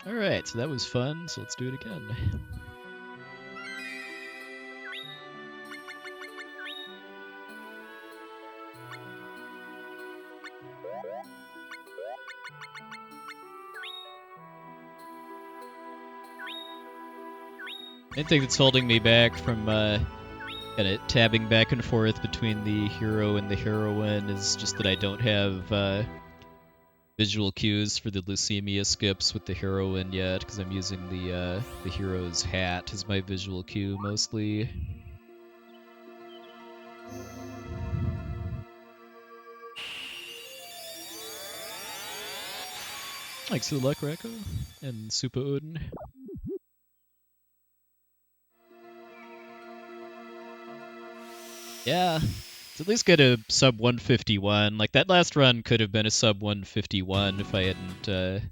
Alright, so that was fun, so let's do it again. I think that's holding me back from kind of tabbing back and forth between the hero and the heroine is just that I don't have visual cues for the Lucemia skips with the heroine yet, because I'm using the hero's hat as my visual cue mostly. Thanks for the luck, Racco, and Super Odin. Yeah, it's at least get a sub 151. Like, that last run could have been a sub 151 if I hadn't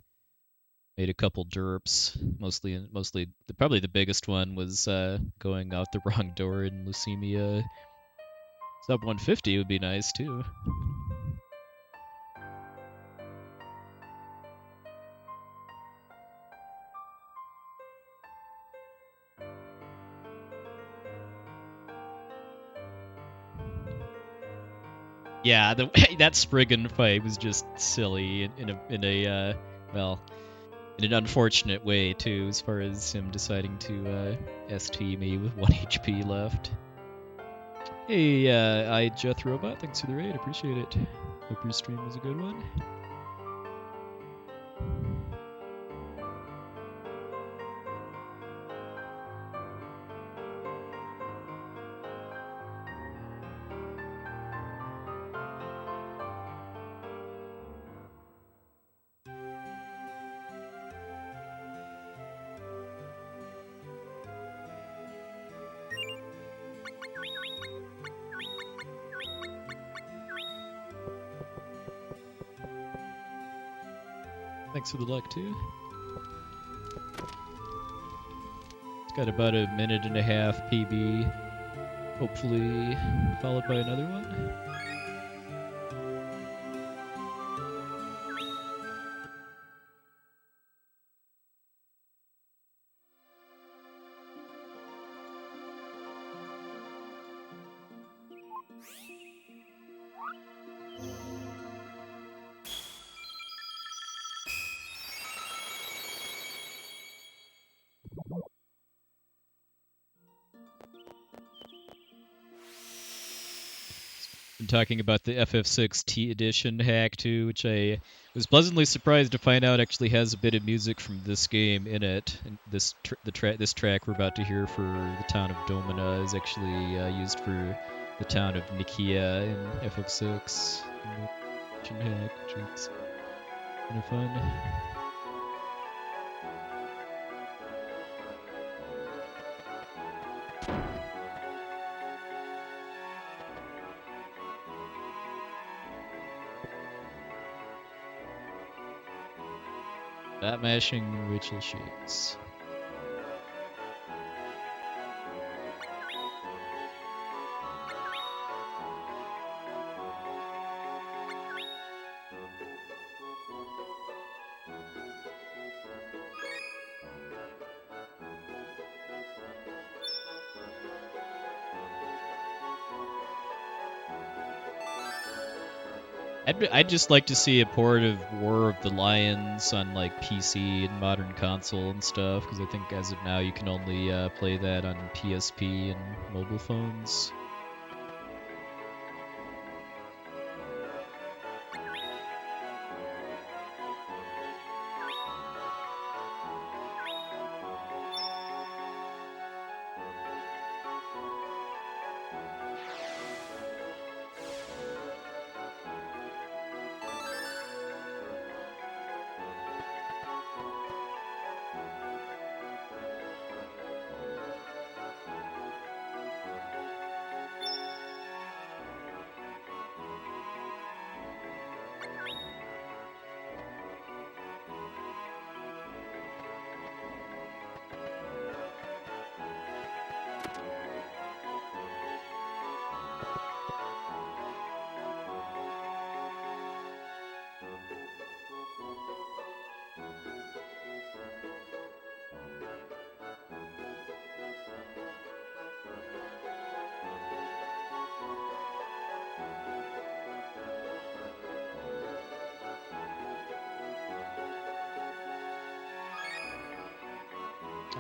made a couple derps. Mostly, probably the biggest one was going out the wrong door in Lucemia. Sub 150 would be nice, too. Yeah, that Spriggan fight was just silly in a well, in an unfortunate way too, as far as him deciding to ST me with 1 HP left. Hey, I Jeth Robot, thanks for the raid, appreciate it. Hope your stream was a good one. Thanks for the luck, too. It's got about a minute and a half PB, hopefully followed by another one. Been talking about the FF6 T Edition hack too, which I was pleasantly surprised to find out actually has a bit of music from this game in it. And this track we're about to hear for the town of Domina is actually used for the town of Nikia in FF6 in the hack, which is kind of fun. Bat mashing Rachel Shakes. I'd just like to see a port of War of the Lions on like PC and modern console and stuff, because I think as of now you can only play that on PSP and mobile phones.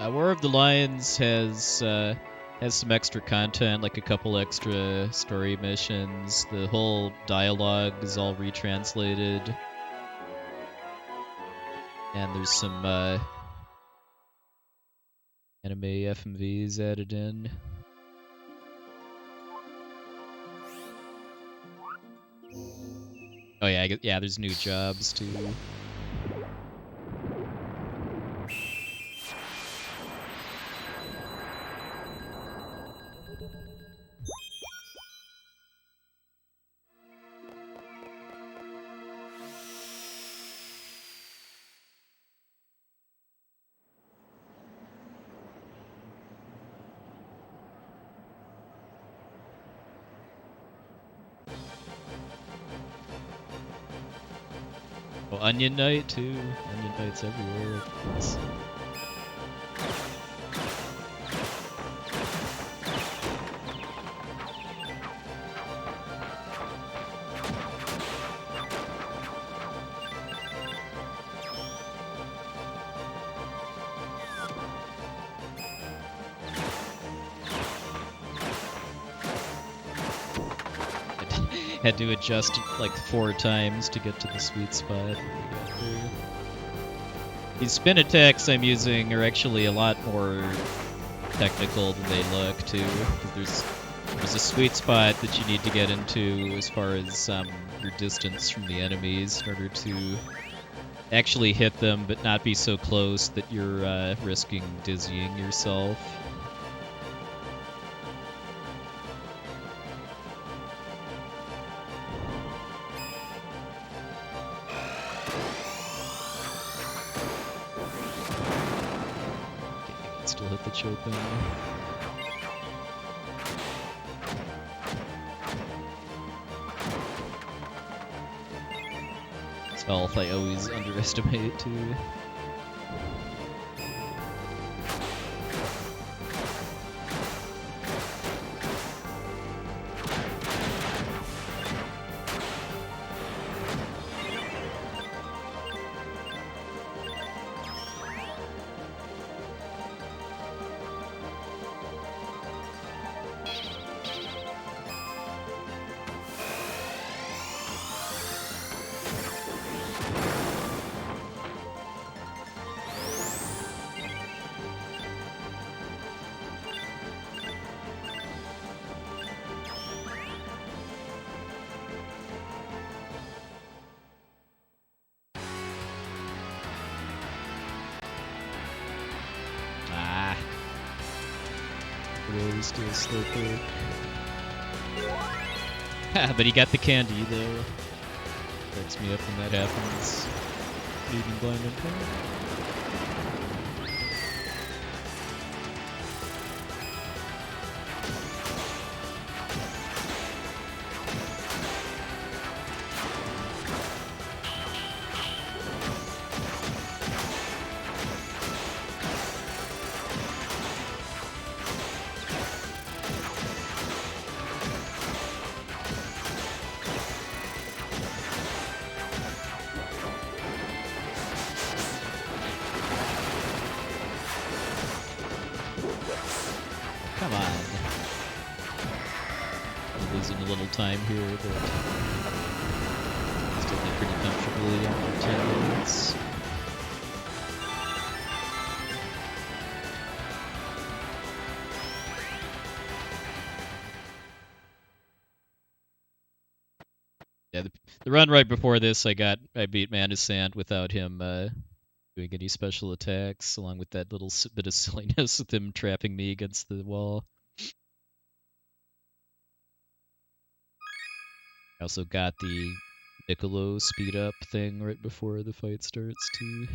War of the Lions has some extra content, like a couple extra story missions. The whole dialogue is all retranslated, and there's some anime FMVs added in. Oh yeah, yeah. There's new jobs too. Oh, Onion Knight too. Onion Knight's everywhere. Had to adjust like 4 times to get to the sweet spot. These spin attacks I'm using are actually a lot more technical than they look too. There's a sweet spot that you need to get into as far as your distance from the enemies in order to actually hit them, but not be so close that you're risking dizzying yourself. Still hit the choke in. His health I always underestimate too. Still Slowpoke. But he got the candy though. Cracks me up when that happens. Leaving blind info. Come on. I'm losing a little time here, but still did pretty comfortably after 10 minutes. Yeah, the run right before this, I beat Mantis without him doing any special attacks, along with that little bit of silliness with him trapping me against the wall. I also got the Piccolo speed up thing right before the fight starts too.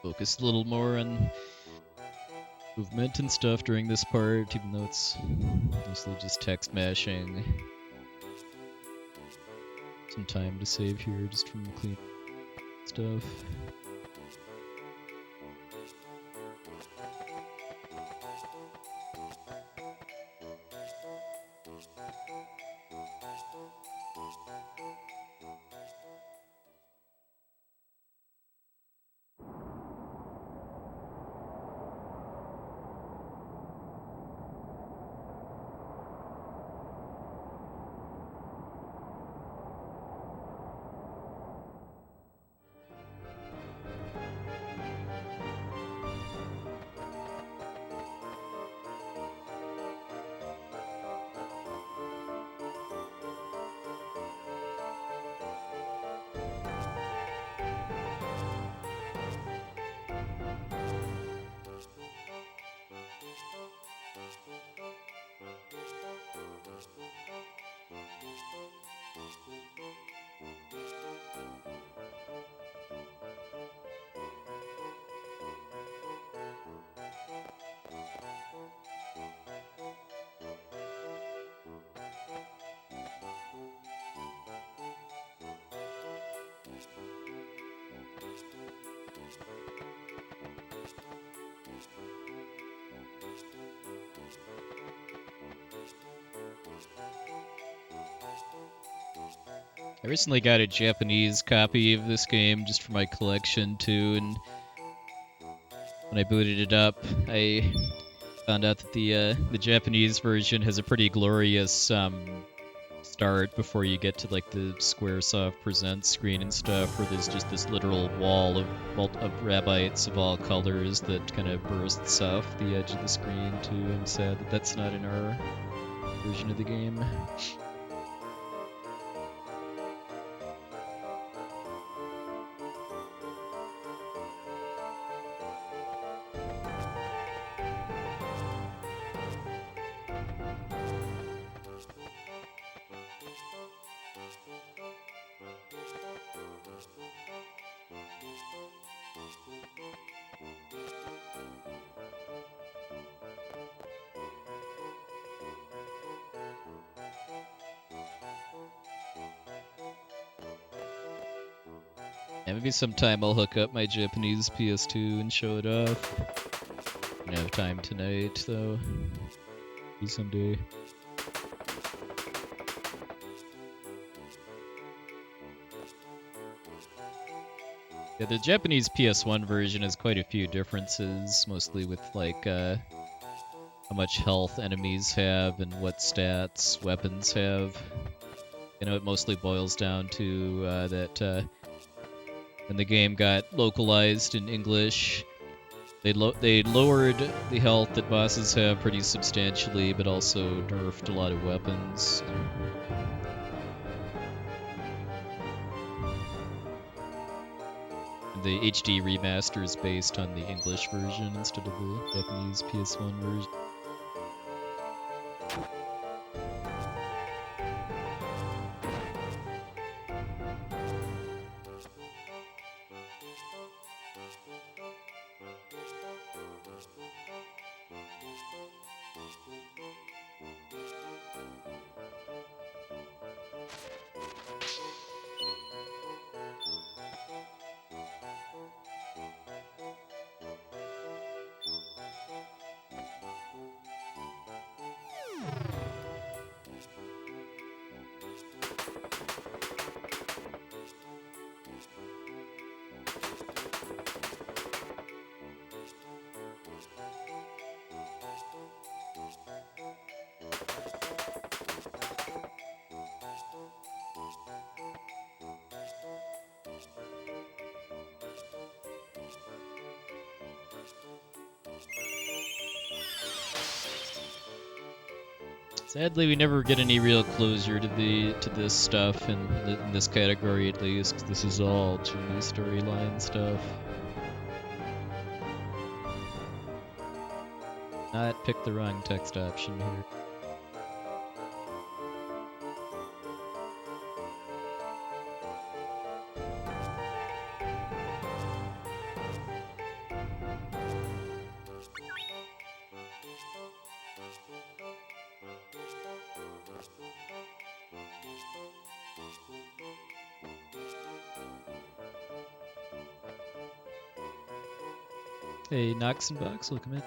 Focus a little more on movement and stuff during this part, even though it's mostly just text mashing. Some time to save here just from clean stuff. I recently got a Japanese copy of this game just for my collection too, and when I booted it up, I found out that the Japanese version has a pretty glorious start before you get to like the Squaresoft Presents screen and stuff, where there's just this literal wall of rabbits of all colors that kind of bursts off the edge of the screen too. I'm sad that that's not in our version of the game. Yeah, maybe sometime I'll hook up my Japanese PS2 and show it off. I don't have time tonight, though. Maybe someday. Yeah, the Japanese PS1 version has quite a few differences, mostly with like how much health enemies have and what stats weapons have. You know, it mostly boils down to that when the game got localized in English, they lowered the health that bosses have pretty substantially, but also nerfed a lot of weapons. The HD remaster is based on the English version instead of the Japanese PS1 version. Sadly, we never get any real closure to this stuff in this category, at least. 'Cause this is all Genie storyline stuff. Not pick the wrong text option here. Hey, Knox and Box, welcome in.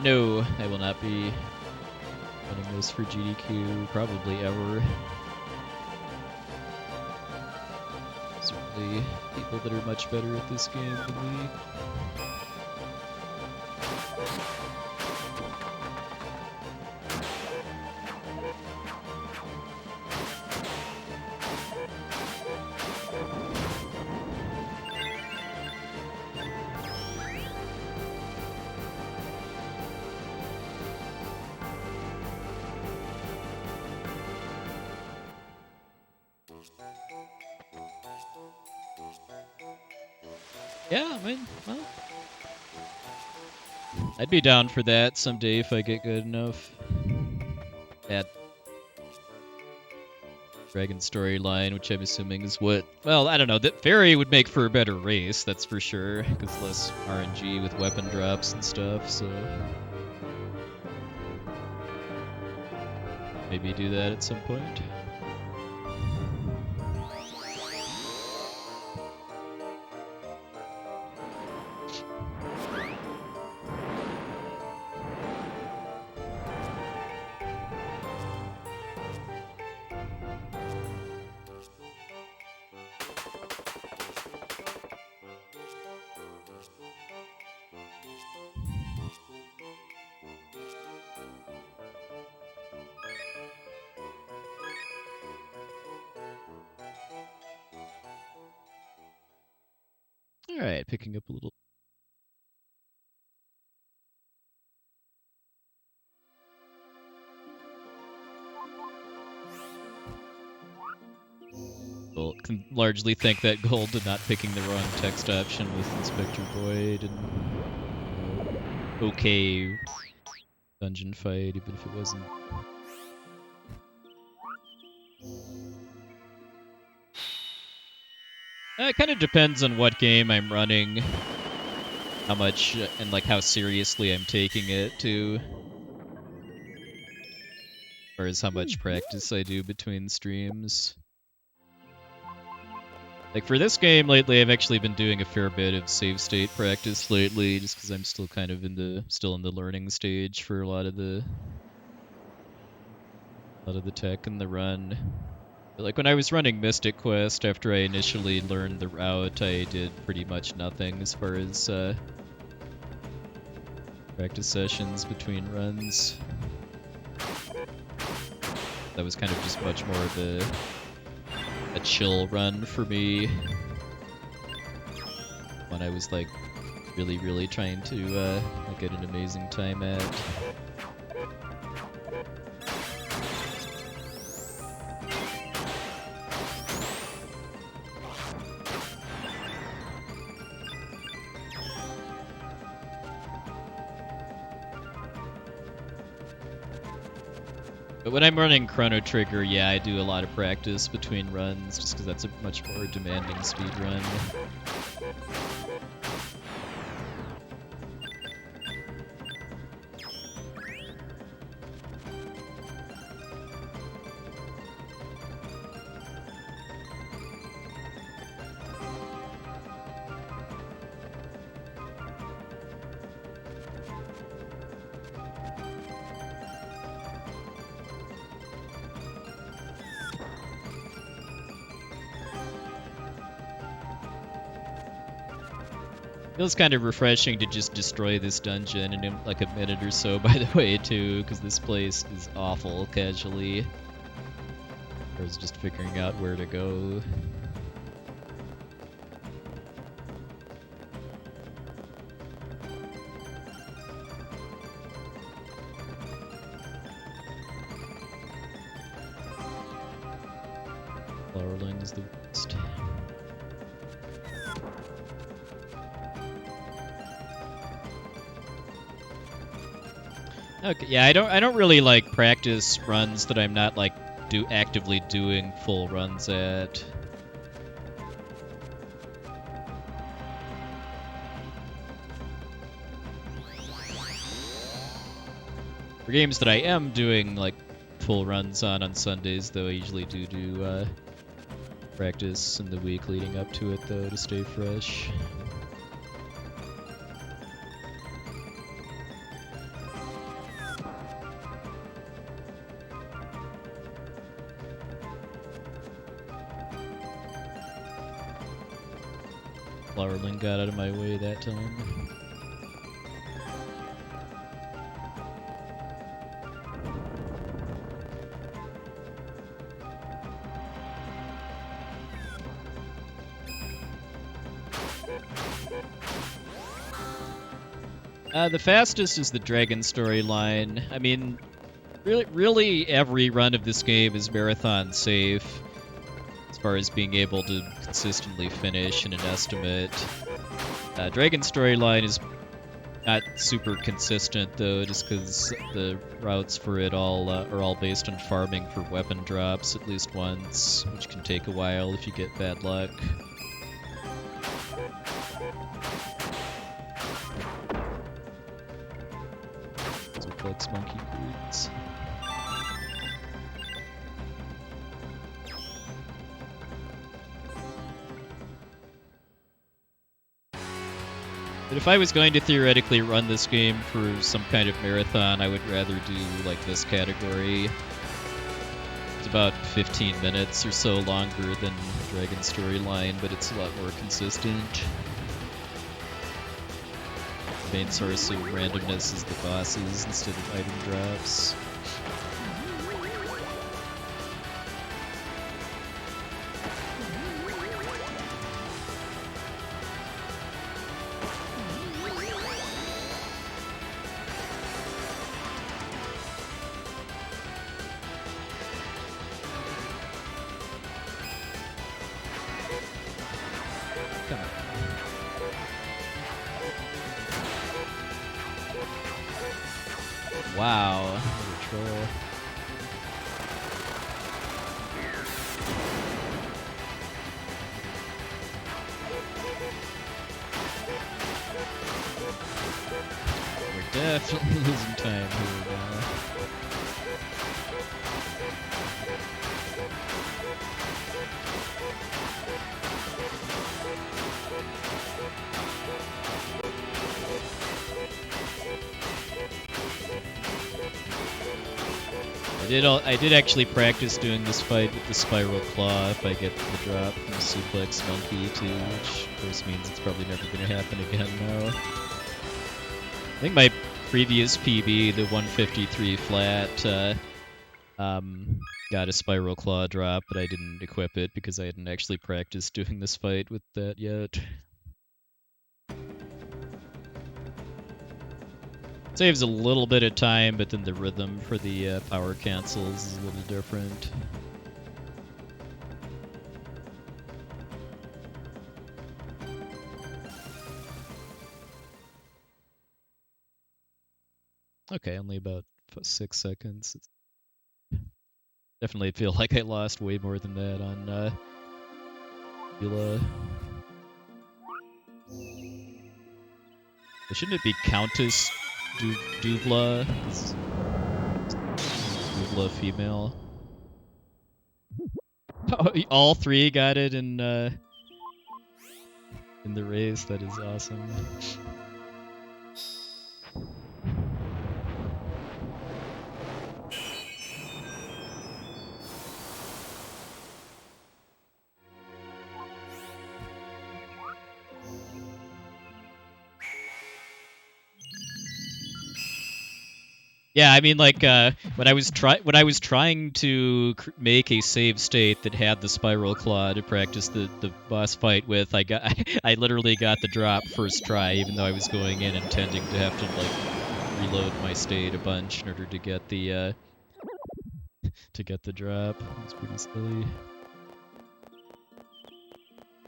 No, I will not be running this for GDQ, probably ever. Certainly people that are much better at this game than me. Yeah, I mean, well, I'd be down for that someday if I get good enough. That dragon storyline, which I'm assuming is what... Well, I don't know. That Faerie would make for a better race, that's for sure, because less RNG with weapon drops and stuff, so... Maybe do that at some point. Alright, picking up a little... Well, can largely thank that goal to not picking the wrong text option with Inspector Void and... okay dungeon fight, even if it wasn't... It kind of depends on what game I'm running, how much, and like how seriously I'm taking it too. Or as how much practice I do between streams. Like for this game lately, I've actually been doing a fair bit of save state practice lately, just because I'm still kind of still in the learning stage for a lot of the tech and the run. But like when I was running Mystic Quest, after I initially learned the route, I did pretty much nothing as far as practice sessions between runs. That was kind of just much more of a chill run for me. When I was like really trying to get an amazing time at. But when I'm running Chrono Trigger, yeah, I do a lot of practice between runs, just because that's a much more demanding speed run. Feels kind of refreshing to just destroy this dungeon in like a minute or so, by the way, too, because this place is awful casually. I was just figuring out where to go. Flowerling is the worst. Okay, yeah, I don't really like practice runs that I'm not like actively doing full runs at. For games that I am doing like full runs on Sundays, though, I usually do practice in the week leading up to it, though, to stay fresh. Flowerling got out of my way that time. The fastest is the dragon storyline. I mean, really every run of this game is marathon safe as far as being able to consistently finish in an estimate. Dragon storyline is not super consistent, though, just because the routes for it all are all based on farming for weapon drops at least once, which can take a while if you get bad luck. Suplex monkey breeds. But if I was going to theoretically run this game for some kind of marathon, I would rather do like this category. It's about 15 minutes or so longer than Dragon Storyline, but it's a lot more consistent. The main source of randomness is the bosses instead of item drops. Wow, what a troll. We're definitely losing time here now. I did actually practice doing this fight with the Spiral Claw if I get the drop from the Suplex Monkey too, which of course means it's probably never going to happen again now. I think my previous PB, the 153 flat, got a Spiral Claw drop, but I didn't equip it because I hadn't actually practiced doing this fight with that yet. Saves a little bit of time, but then the rhythm for the power cancels is a little different. Okay, only about 6 seconds. Definitely feel like I lost way more than that on Vila. Shouldn't it be Countess Duvla? Duvla female. Oh, all three got it in the race. That is awesome. Yeah, I mean, like when I was trying to make a save state that had the spiral claw to practice the boss fight with, I literally got the drop first try, even though I was going in intending to have to like reload my state a bunch in order to get the drop. It was pretty silly.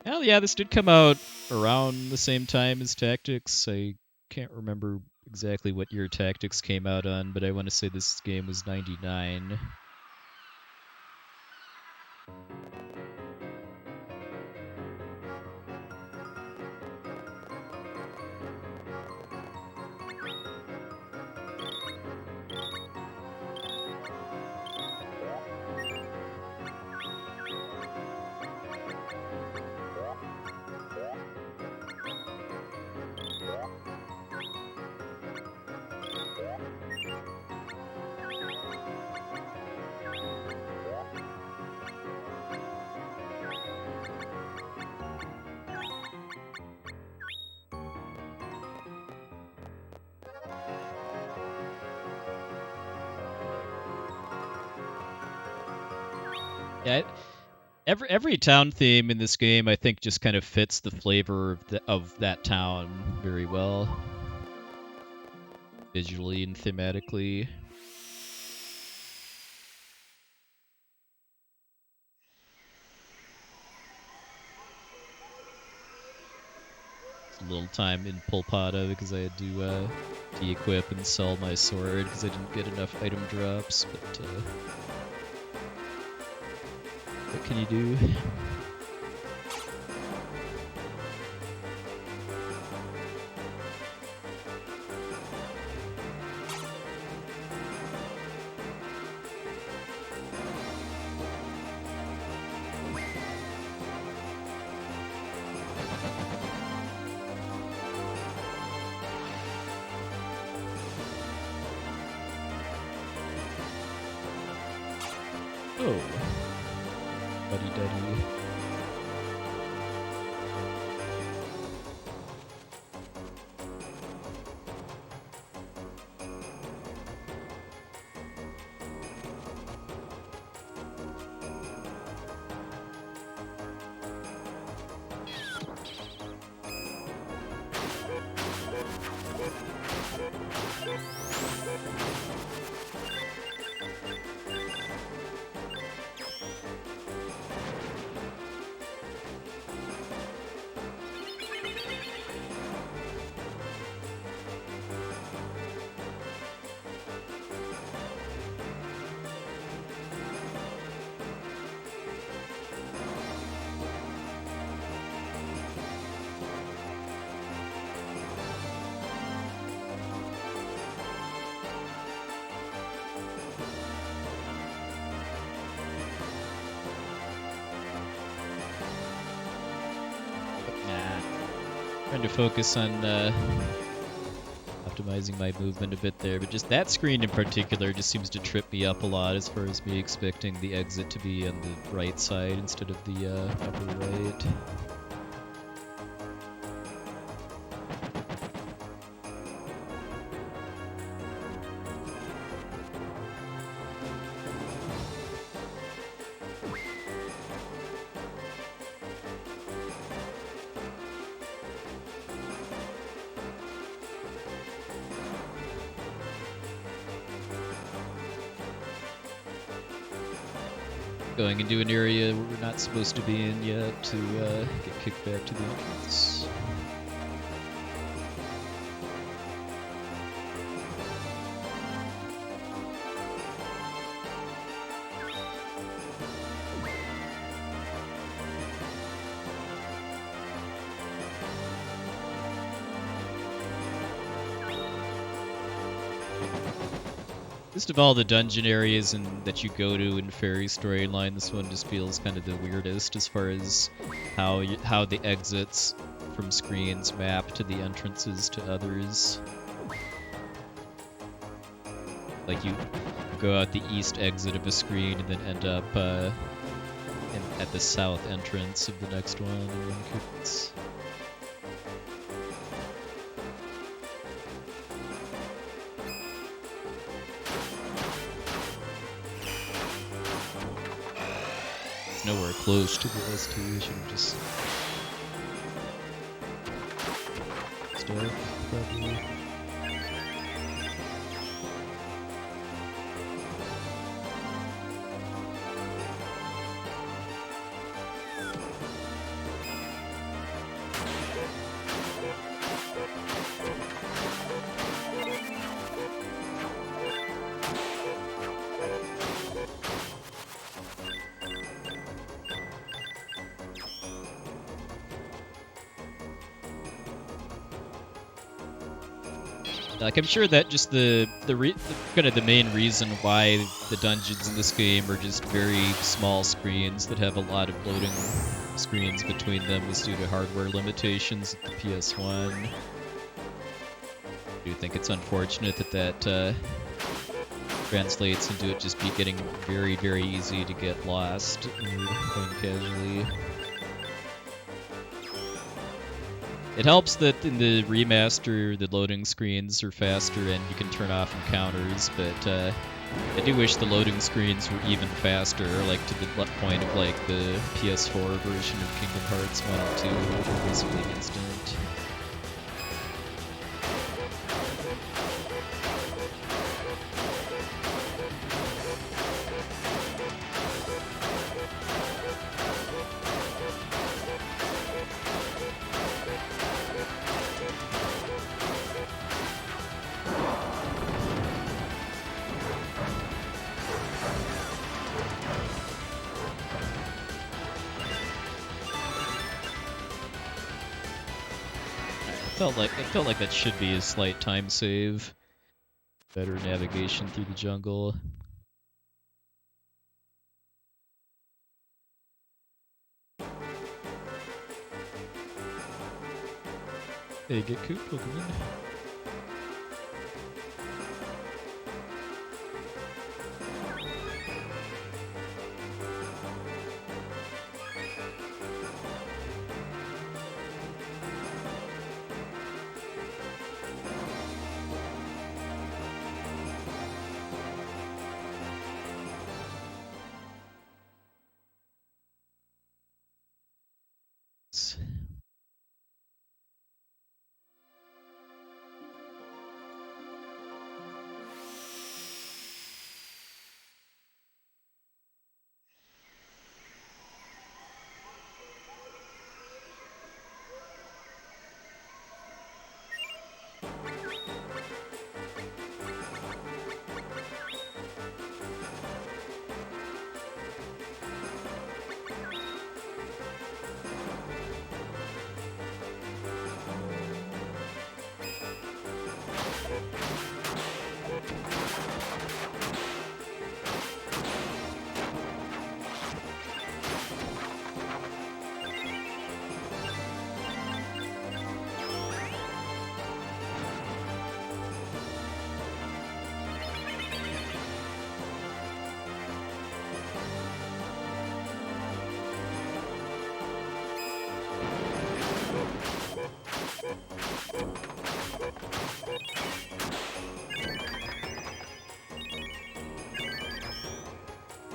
Hell yeah, this did come out around the same time as Tactics. I can't remember exactly what year Tactics came out on, but I want to say this game was 99. Yeah, every town theme in this game, I think, just kind of fits the flavor of that town very well, visually and thematically. It's a little time in Pulpata because I had to de-equip and sell my sword because I didn't get enough item drops, but what can you do? Oh, buddy-duddy. Trying to focus on optimizing my movement a bit there, but just that screen in particular just seems to trip me up a lot as far as me expecting the exit to be on the right side instead of the upper right. Going into an area we're not supposed to be in yet to get kicked back to the entrance. Just of all the dungeon areas that you go to in Faerie storyline, this one just feels kind of the weirdest as far as how the exits from screens map to the entrances to others. Like you go out the east exit of a screen and then end up at the south entrance of the next one in one case. like nowhere close to the ST. I should have just stuff, probably. Like, I'm sure that just the kind of the main reason why the dungeons in this game are just very small screens that have a lot of loading screens between them is due to hardware limitations at the PS1. I do think it's unfortunate that translates into it just be getting very, very easy to get lost when you're playing casually. It helps that in the remaster, the loading screens are faster and you can turn off encounters, but I do wish the loading screens were even faster, like to the point of like the PS4 version of Kingdom Hearts 1 and 2, which were basically instant. It felt like that should be a slight time save. Better navigation through the jungle. Hey, get Coop, welcome in.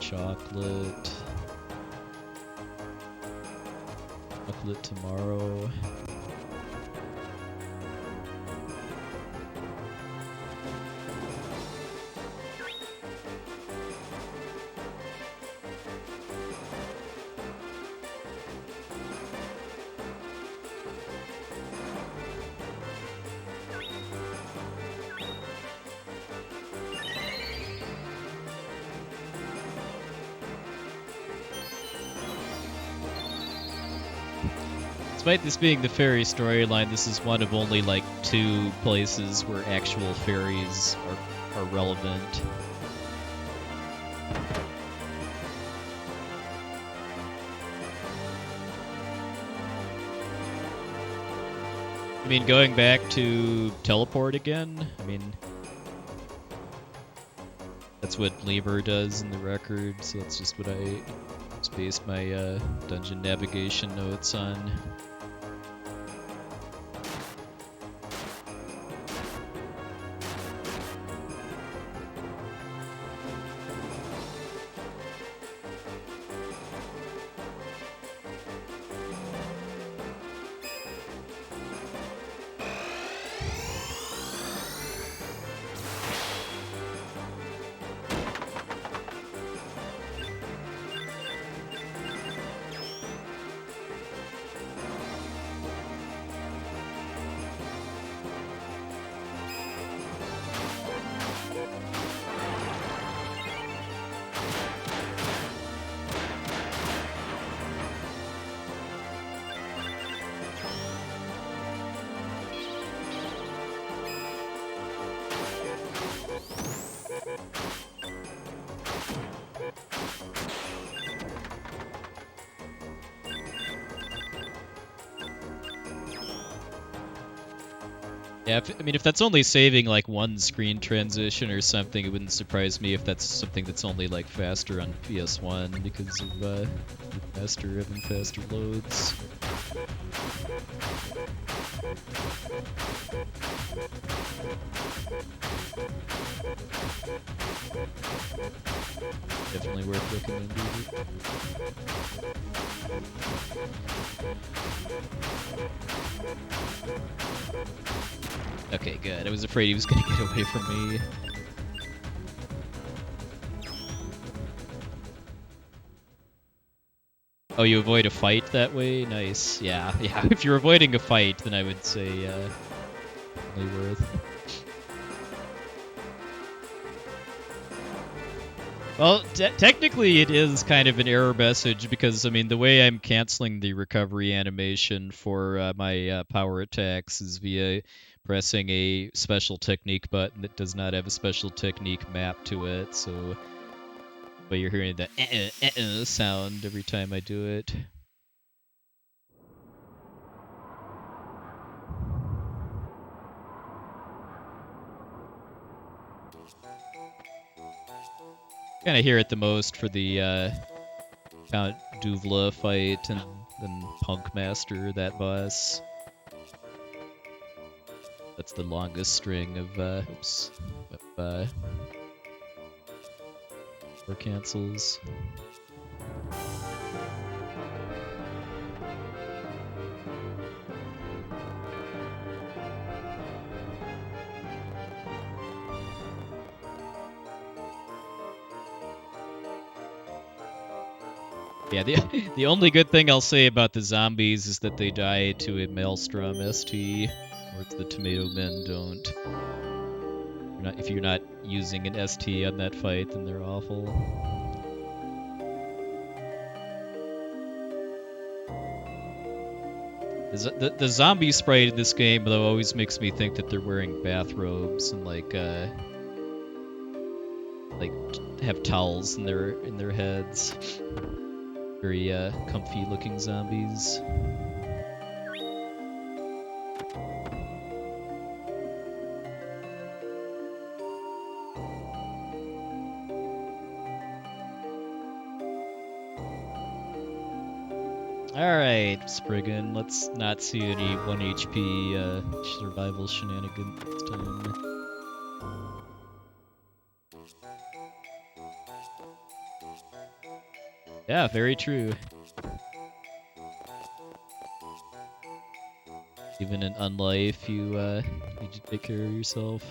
Chocolate tomorrow. Despite this being the Faerie storyline, this is one of only like 2 places where actual fairies are relevant. I mean, going back to teleport again, I mean, that's what Lemur does in the record, so that's just what I just based my dungeon navigation notes on. Yeah, I mean, if that's only saving like one screen transition or something, it wouldn't surprise me if that's something that's only like faster on PS1 because of having faster loads. Definitely worth recommending. Okay, good. I was afraid he was gonna get away from me. Oh, you avoid a fight that way? Nice. Yeah. If you're avoiding a fight, then I would say definitely worth. Well, technically it is kind of an error message because, I mean, the way I'm canceling the recovery animation for my power attacks is via pressing a special technique button that does not have a special technique map to it, so but you're hearing the sound every time I do it. Kind of hear it the most for the Count Duvla fight and then Punk Master, that boss. That's the longest string of or cancels. Yeah, the only good thing I'll say about the zombies is that they die to a Maelstrom ST, or the Tomato Men don't. If you're not using an ST on that fight, then they're awful. The zombie sprite in this game, though, always makes me think that they're wearing bathrobes and like have towels in their heads. Very comfy looking zombies. Alright, Spriggan, let's not see any 1 HP survival shenanigans this time. Yeah, very true. Even in Unlife, you need to take care of yourself.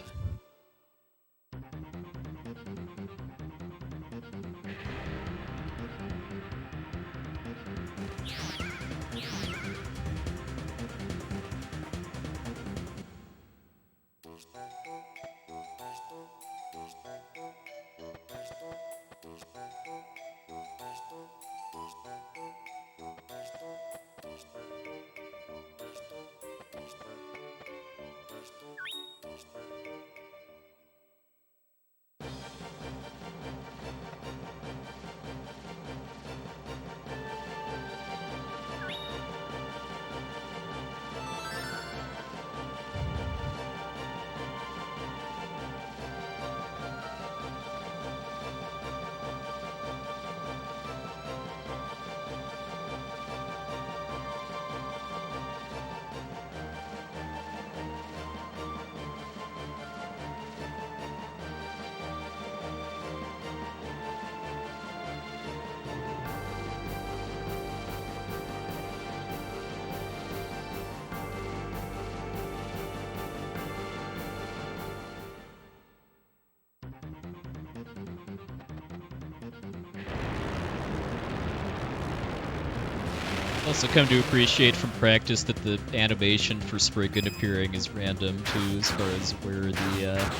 Also come to appreciate from practice that the animation for Spriggan appearing is random too, as far as where the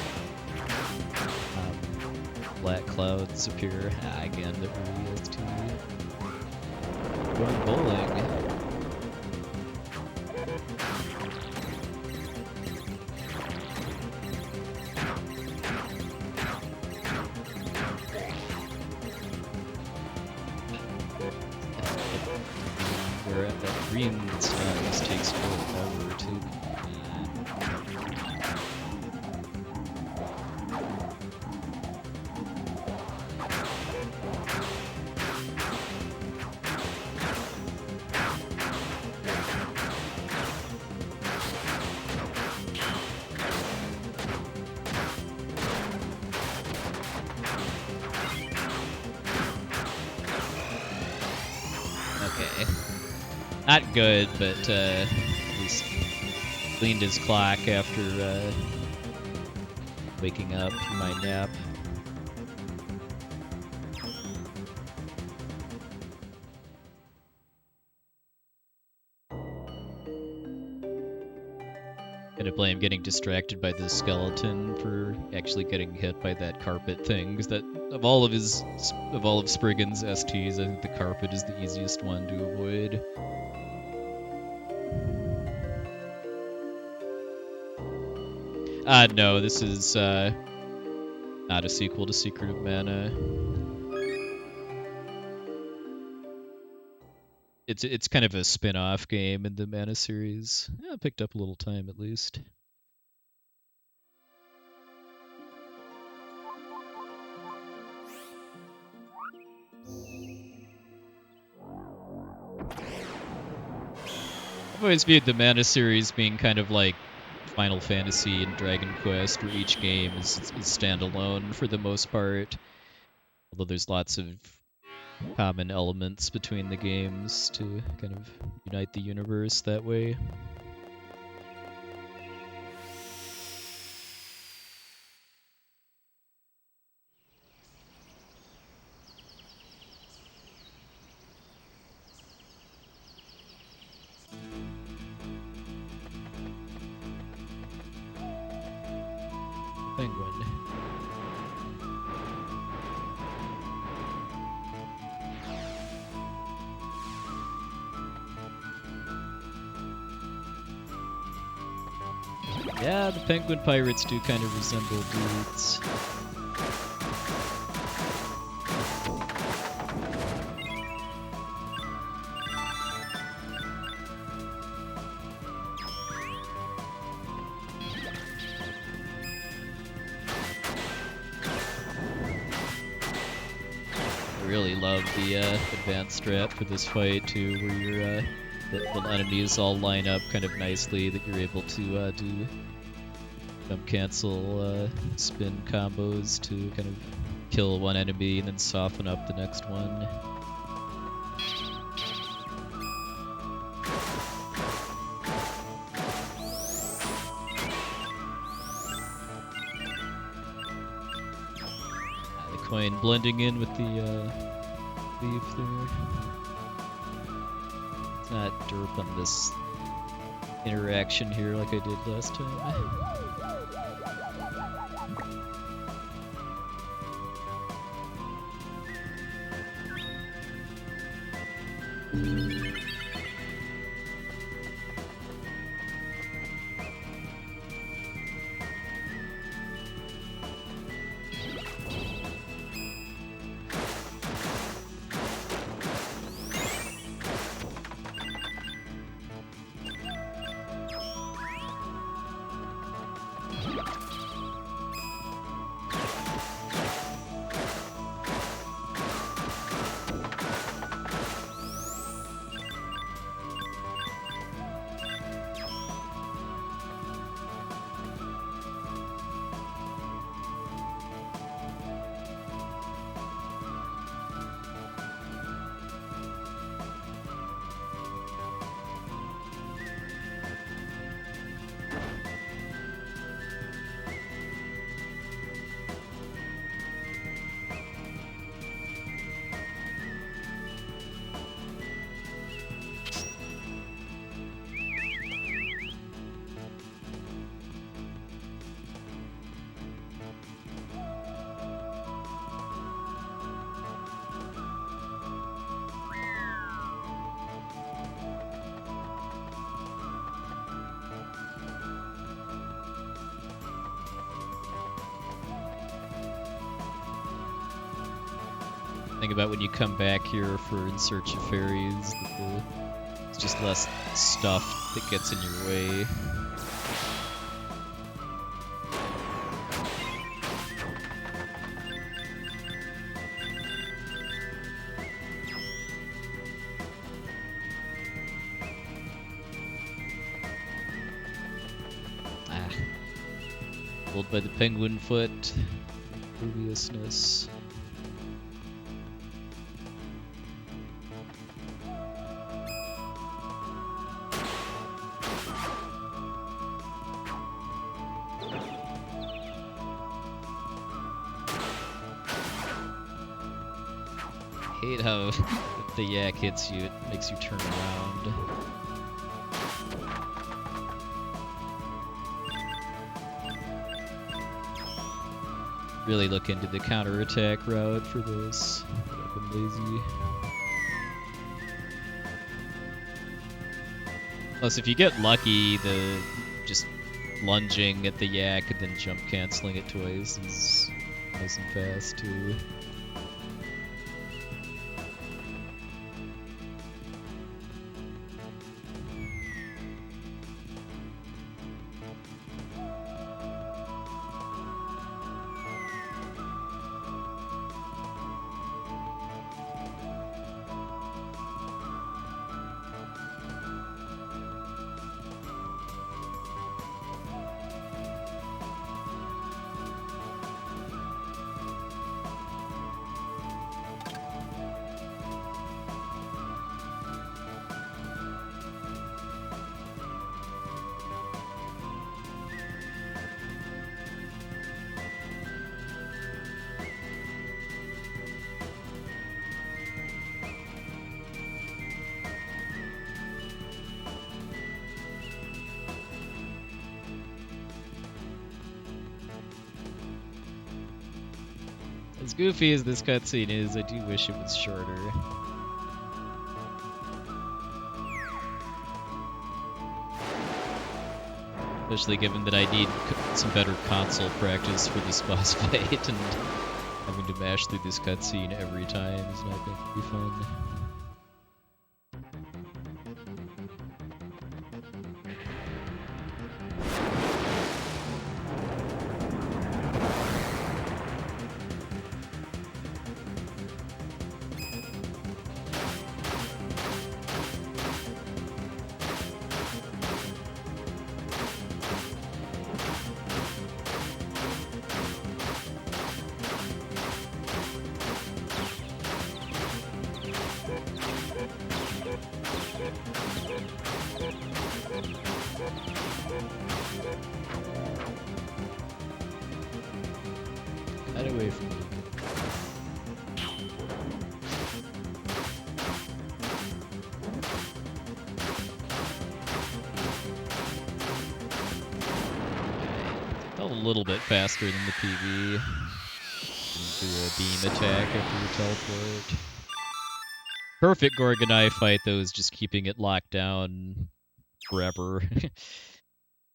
black clouds appear. Again, that really is too. Going bowling. Where that green stuff takes forever to Not good, but he's cleaned his clock after waking up from my nap. Gonna blame getting distracted by this skeleton for actually getting hit by that carpet thing, because that of all of Spriggan's STs, I think the carpet is the easiest one to avoid. No, this is not a sequel to Secret of Mana. It's kind of a spin-off game in the Mana series. Yeah, it picked up a little time at least. I've always viewed the Mana series being kind of like Final Fantasy and Dragon Quest, where each game is standalone for the most part. Although there's lots of common elements between the games to kind of unite the universe that way. Penguin. Yeah, the penguin pirates do kind of resemble dudes. I really love the advanced strat for this fight too, where you're the enemies all line up kind of nicely, that you're able to do jump cancel spin combos to kind of kill one enemy and then soften up the next one. The coin blending in with the leaf there. It's not derp on this interaction here like I did last time. Thing about when you come back here for In Search of Fairies, it's just less stuff that gets in your way. disabled by the penguin foot. Previousness. Hate how if the yak hits you, it makes you turn around. Really look into the counterattack route for this. I've been lazy. Plus, if you get lucky, the just lunging at the yak and then jump canceling it twice is nice and fast too. As goofy as this cutscene is, I do wish it was shorter. Especially given that I need some better console practice for this boss fight, and having to mash through this cutscene every time is not going to be fun. Get away from me. A little bit faster than the PV. Do a beam attack after you teleport. Perfect Gorgonite fight though is just keeping it locked down forever.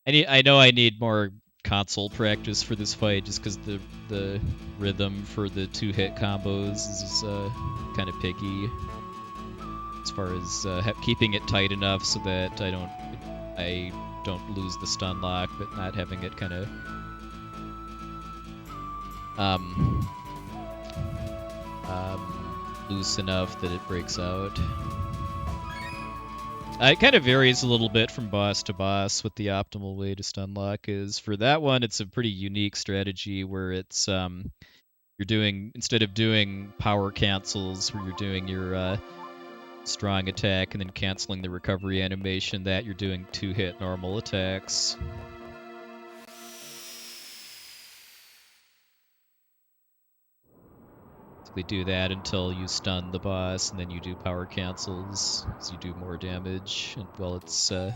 I know I need more console practice for this fight just because the rhythm for the 2-hit combos is kind of picky as far as keeping it tight enough so that I don't lose the stun lock, but not having it kind of loose enough that it breaks out. It kind of varies a little bit from boss to boss what the optimal way to stun lock is. For that one, it's a pretty unique strategy where it's you're doing, instead of doing power cancels where you're doing your strong attack and then canceling the recovery animation, that you're doing 2-hit normal attacks. We do that until you stun the boss, and then you do power cancels, so you do more damage, and while it's not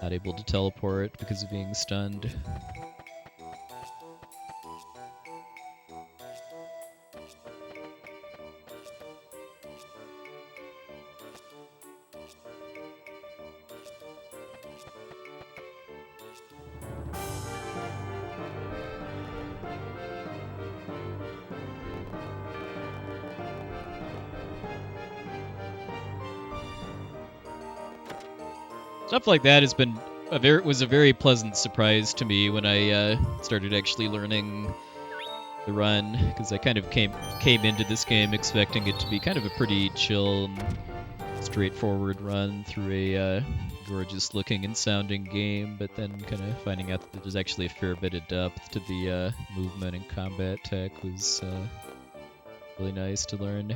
able to teleport because of being stunned. Stuff like that has been was a very pleasant surprise to me when I started actually learning the run, because I kind of came into this game expecting it to be kind of a pretty chill and straightforward run through a gorgeous looking and sounding game, but then kind of finding out that there's actually a fair bit of depth to the movement and combat tech was really nice to learn.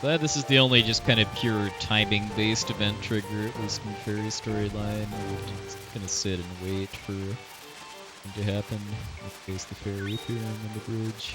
Glad this is the only just kind of pure timing-based event trigger, at least in Faerie storyline. You have to kind of sit and wait for it to happen. In this case, the Faerie appearing on the bridge.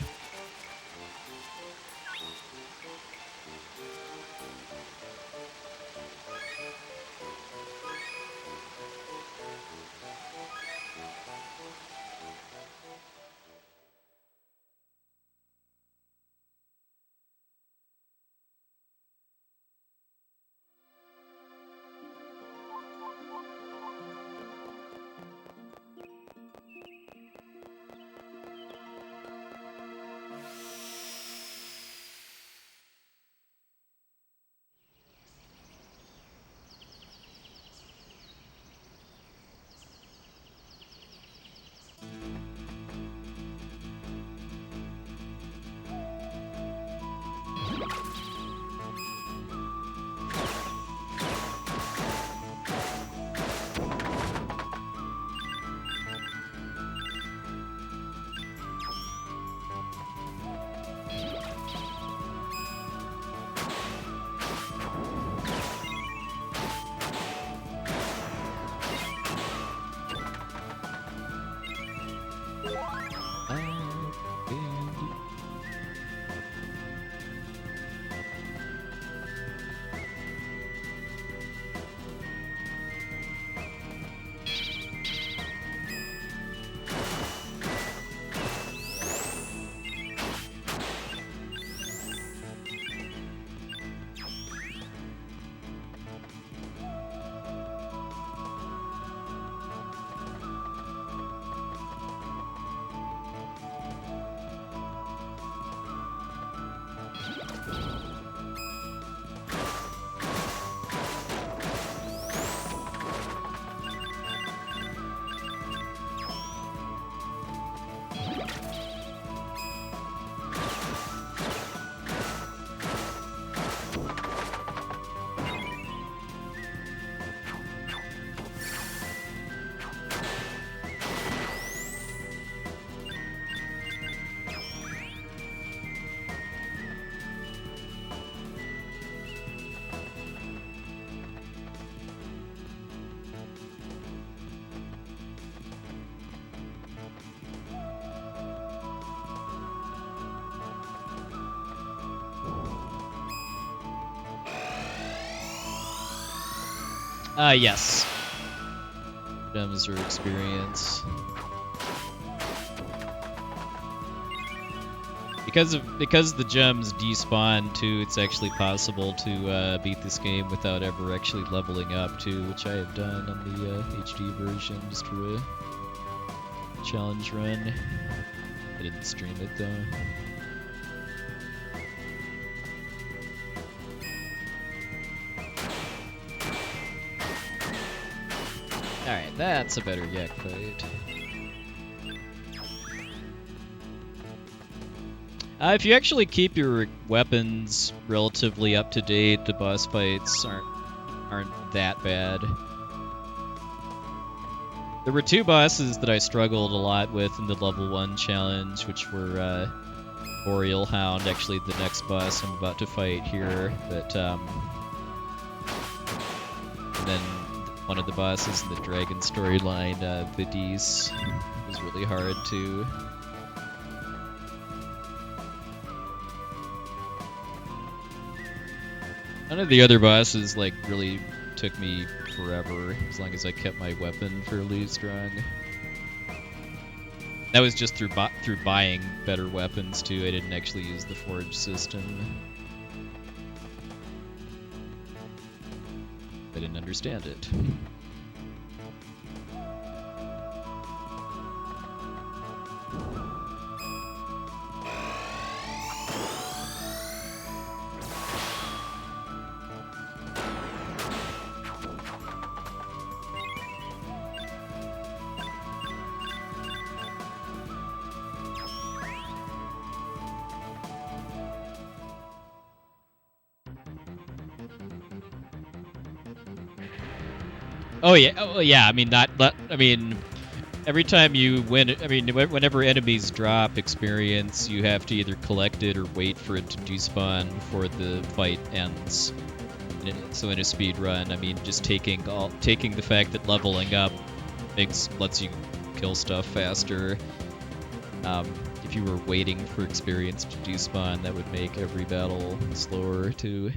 Yes. Gems or experience. Because the gems despawn too, it's actually possible to beat this game without ever actually leveling up too, which I have done on the HD version just for a challenge run. I didn't stream it though. Alright, that's a better yak fight. If you actually keep your weapons relatively up to date, the boss fights aren't that bad. There were two bosses that I struggled a lot with in the level 1 challenge, which were Boreal Hound, actually the next boss I'm about to fight here, but And then one of the bosses in the dragon storyline, Vidis, was really hard too. None of the other bosses like really took me forever, as long as I kept my weapon fairly strong. That was just through buying better weapons too. I didn't actually use the forge system. I didn't understand it. Oh yeah. I mean, every time you win, I mean, whenever enemies drop experience, you have to either collect it or wait for it to despawn before the fight ends. So in a speed run, I mean, just taking the fact that leveling up lets you kill stuff faster. If you were waiting for experience to despawn, that would make every battle slower too.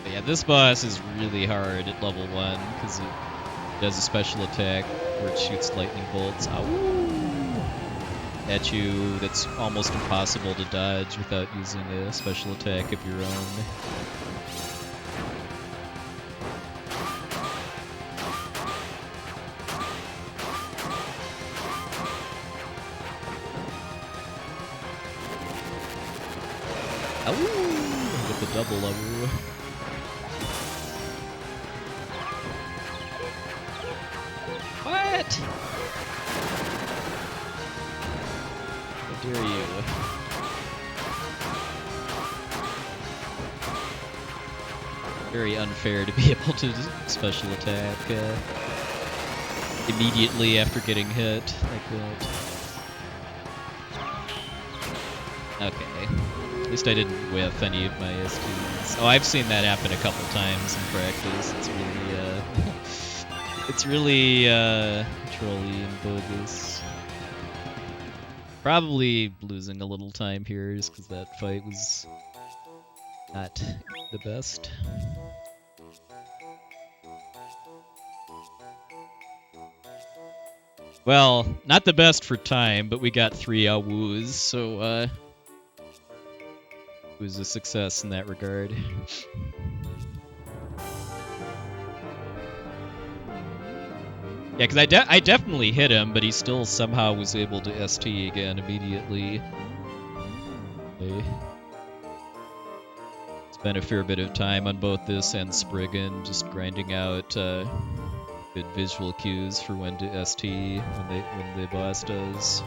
Yeah, this boss is really hard at level 1 because it does a special attack where it shoots lightning bolts at you that's almost impossible to dodge without using a special attack of your own. With the double level. What? How dare you? Very unfair to be able to special attack immediately after getting hit like that. Okay. At least I didn't whiff any of my STs. Oh, I've seen that happen a couple times in practice. It's really trolly and bogus. Probably losing a little time here just because that fight was not the best. Well, not the best for time, but we got 3 woos, so it was a success in that regard. Yeah, because I definitely hit him, but he still somehow was able to ST again immediately. Okay. Spent a fair bit of time on both this and Spriggan, just grinding out good visual cues for when to ST when the boss does.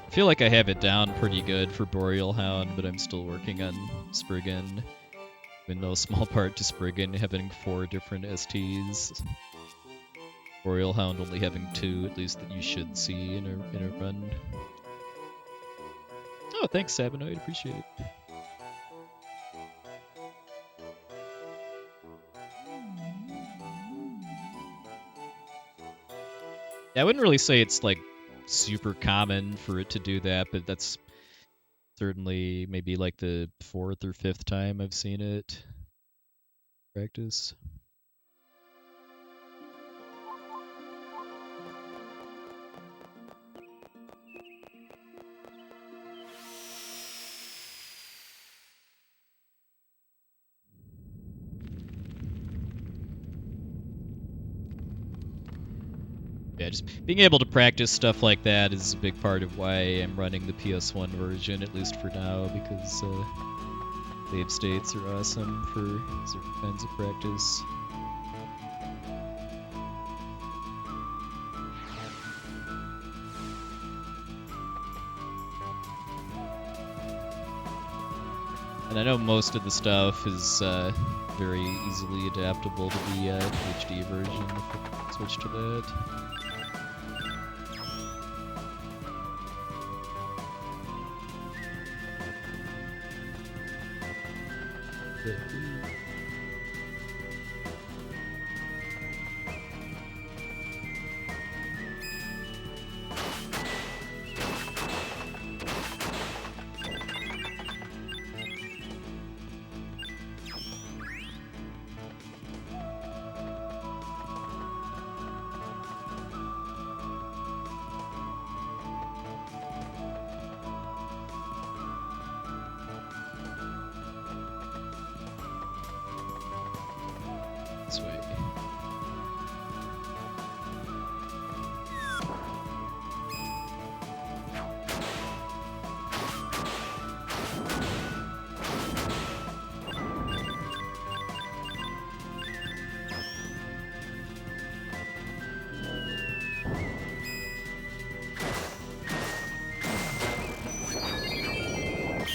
I feel like I have it down pretty good for Boreal Hound, but I'm still working on Spriggan. In no small part to Spriggan having 4 different STs. Boreal Hound only having 2, at least that you should see in a run. Oh, thanks, Sabinoid. Appreciate it. Yeah, I wouldn't really say it's like super common for it to do that, but that's certainly maybe like the 4th or 5th time I've seen it practice. Yeah, just being able to practice stuff like that is a big part of why I'm running the PS1 version, at least for now, because save states are awesome for certain kinds of practice. And I know most of the stuff is very easily adaptable to the HD version if I switch to that. This way.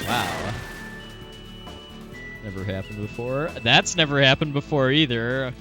Wow. Never happened before. That's never happened before either.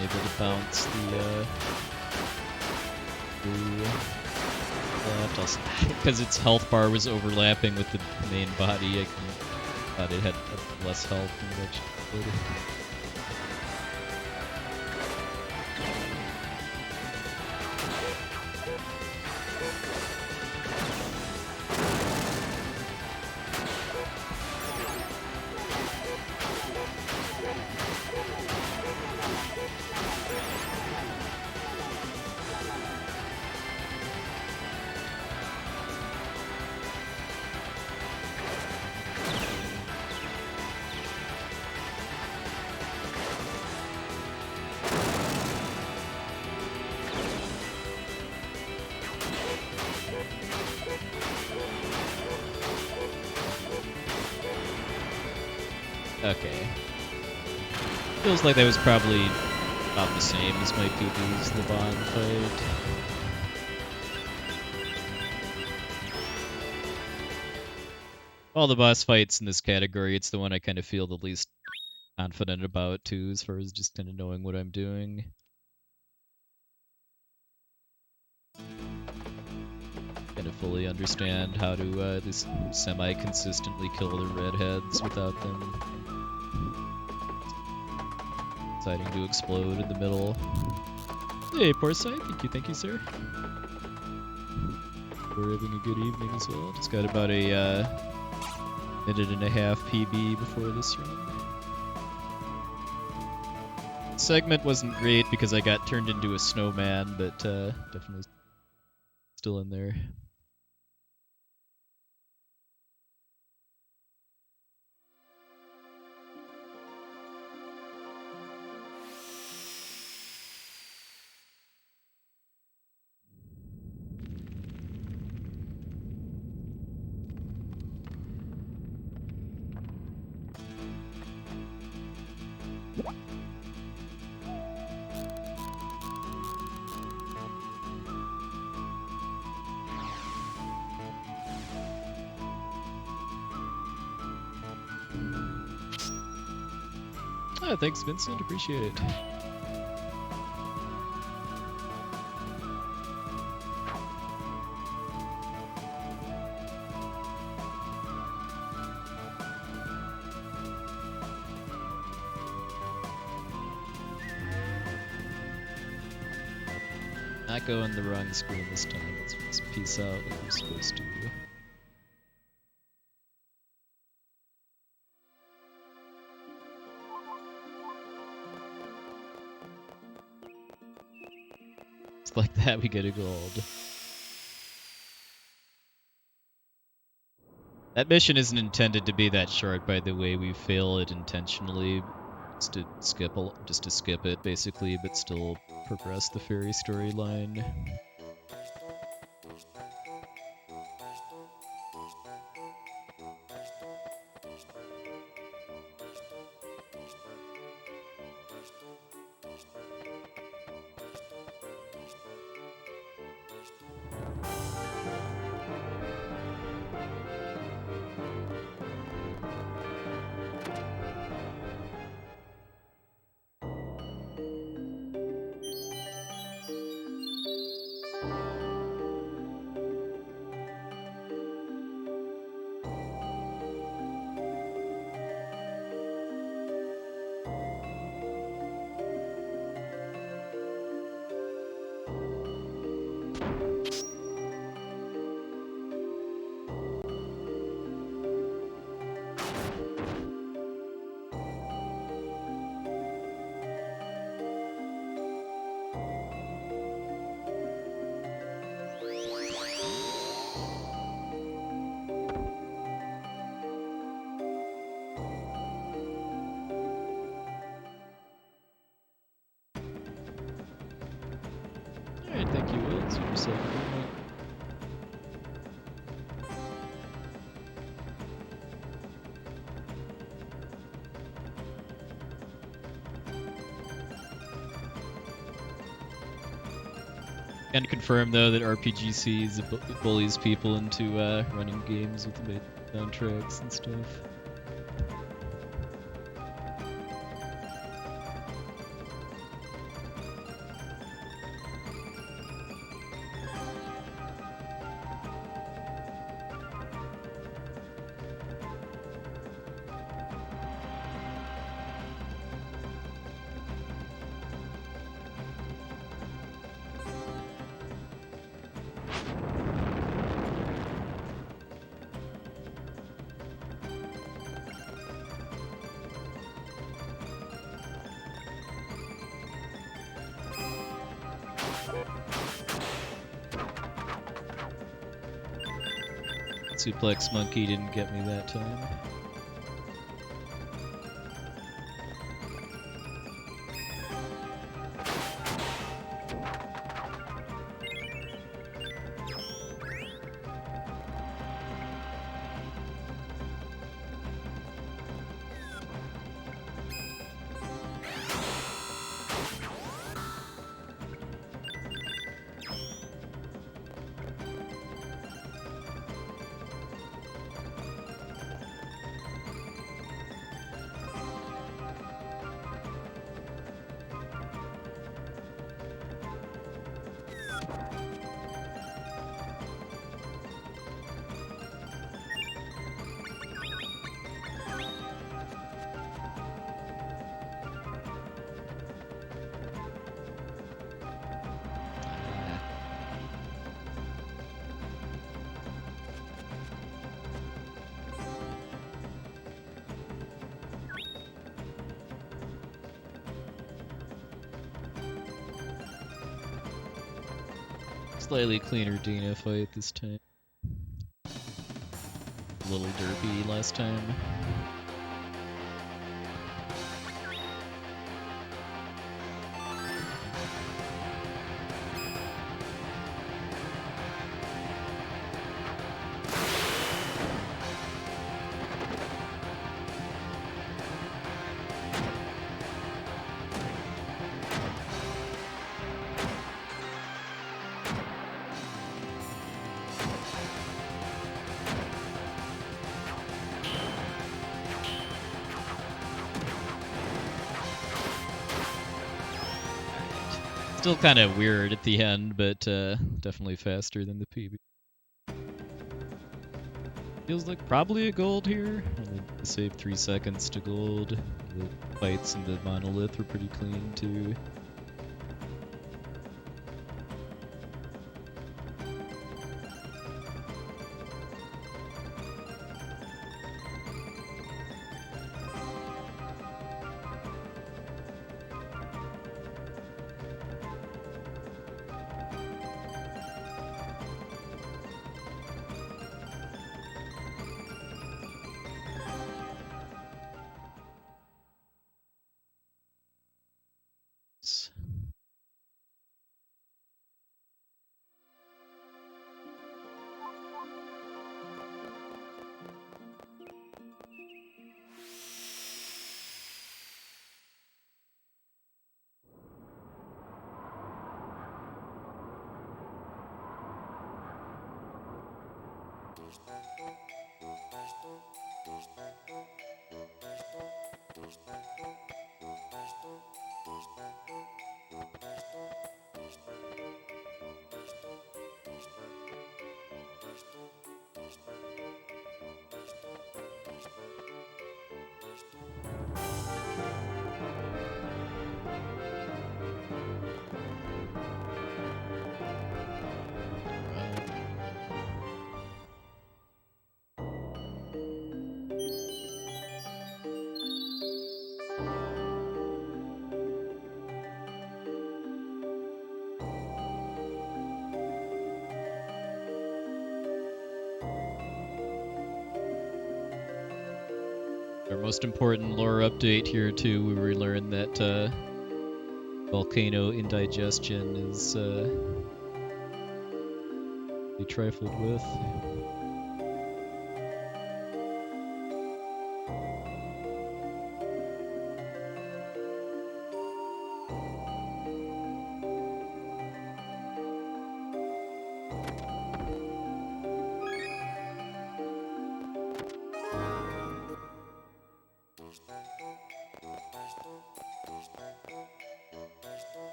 Able to bounce the left, also because its health bar was overlapping with the main body. I thought it had less health than what it did. Okay. Feels like that was probably about the same as my PB's the bond fight. All the boss fights in this category, it's the one I kind of feel the least confident about too, as far as just kind of knowing what I'm doing. Kind of fully understand how to at least semi-consistently kill the redheads without them deciding to explode in the middle. Hey, Porsight, thank you, sir. We're having a good evening as well. Just got about a minute and a half PB before this run. Segment wasn't great because I got turned into a snowman, but definitely still in there. Oh, thanks, Vincent. Appreciate it. Not going the wrong screen this time. Let's peace out like we're supposed to. Just like that, we get a gold. That mission isn't intended to be that short, by the way. We fail it intentionally, just to skip it, basically, but still progress the Faerie storyline. Alright, thank you, Will. It's yourself a good night. Can confirm, though, that RPGCs bullies people into running games with the soundtracks and stuff. Suplex Monkey didn't get me that time. Slightly cleaner Dana fight this time. A little derpy last time. Still kind of weird at the end, but definitely faster than the PB. Feels like probably a gold here. Only saved 3 seconds to gold. The fights in the monolith were pretty clean too. Our most important lore update here too, where we learn that volcano indigestion is be trifled with.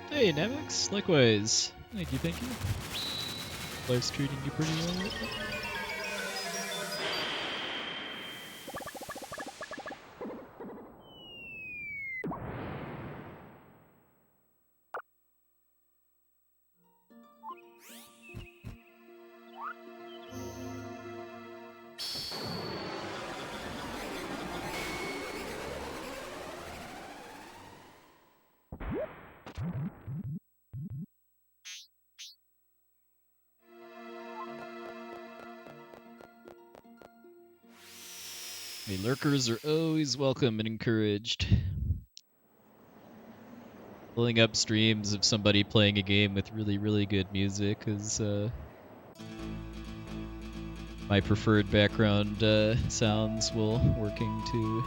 Hey, Nemix, likewise. Thank you, thank you. Life's treating you pretty well. Hey, lurkers are always welcome and encouraged. Pulling up streams of somebody playing a game with really, really good music is my preferred background sounds while working too.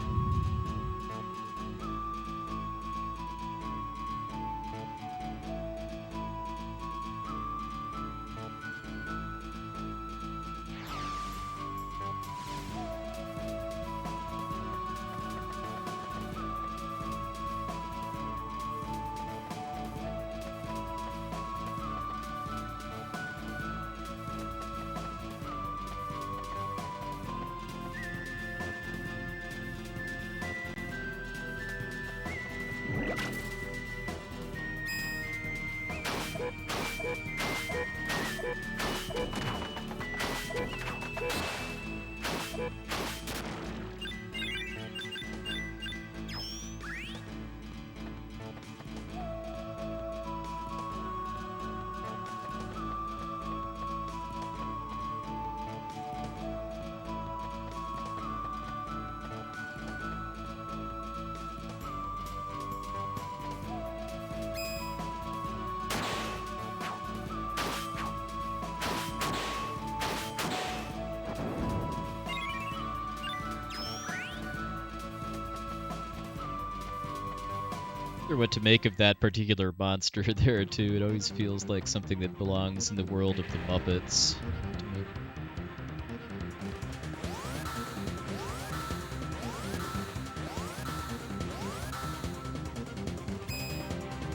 What to make of that particular monster there too. It always feels like something that belongs in the world of the Muppets.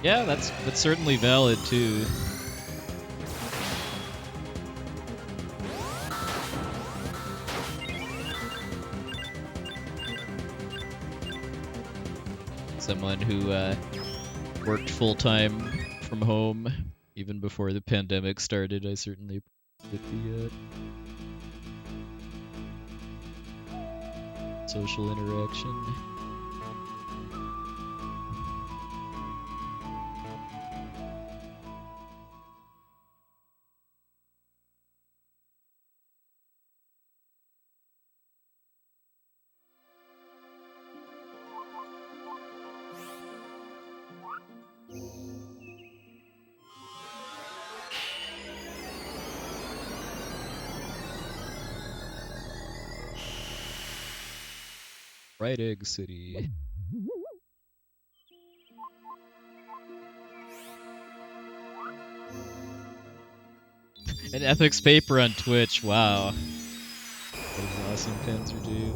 Yeah, that's certainly valid too. Someone who worked full-time from home even before the pandemic started, I certainly get the social interaction. Bright Egg City. An ethics paper on Twitch, wow. That is awesome, Panzer Dude.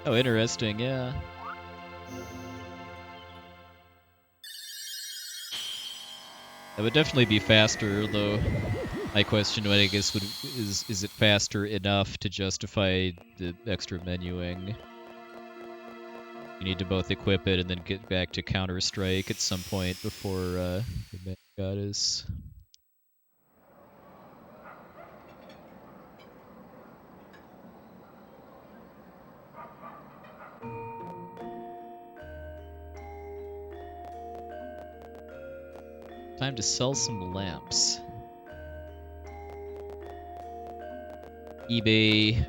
Oh, interesting, yeah. That would definitely be faster, though. My question, I guess, is it faster enough to justify the extra menuing? You need to both equip it and then get back to Counter-Strike at some point before the Mad Goddess. Time to sell some lamps. eBay,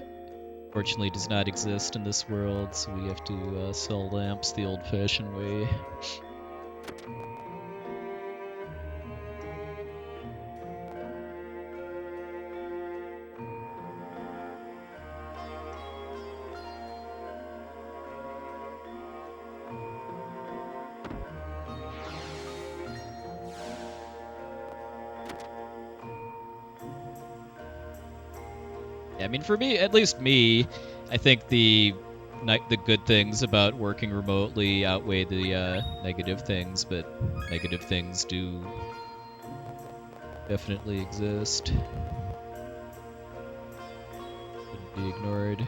fortunately, does not exist in this world, so we have to sell lamps the old-fashioned way. I mean, for me, at least me, I think the good things about working remotely outweigh the negative things, but negative things do definitely exist. Shouldn't be ignored.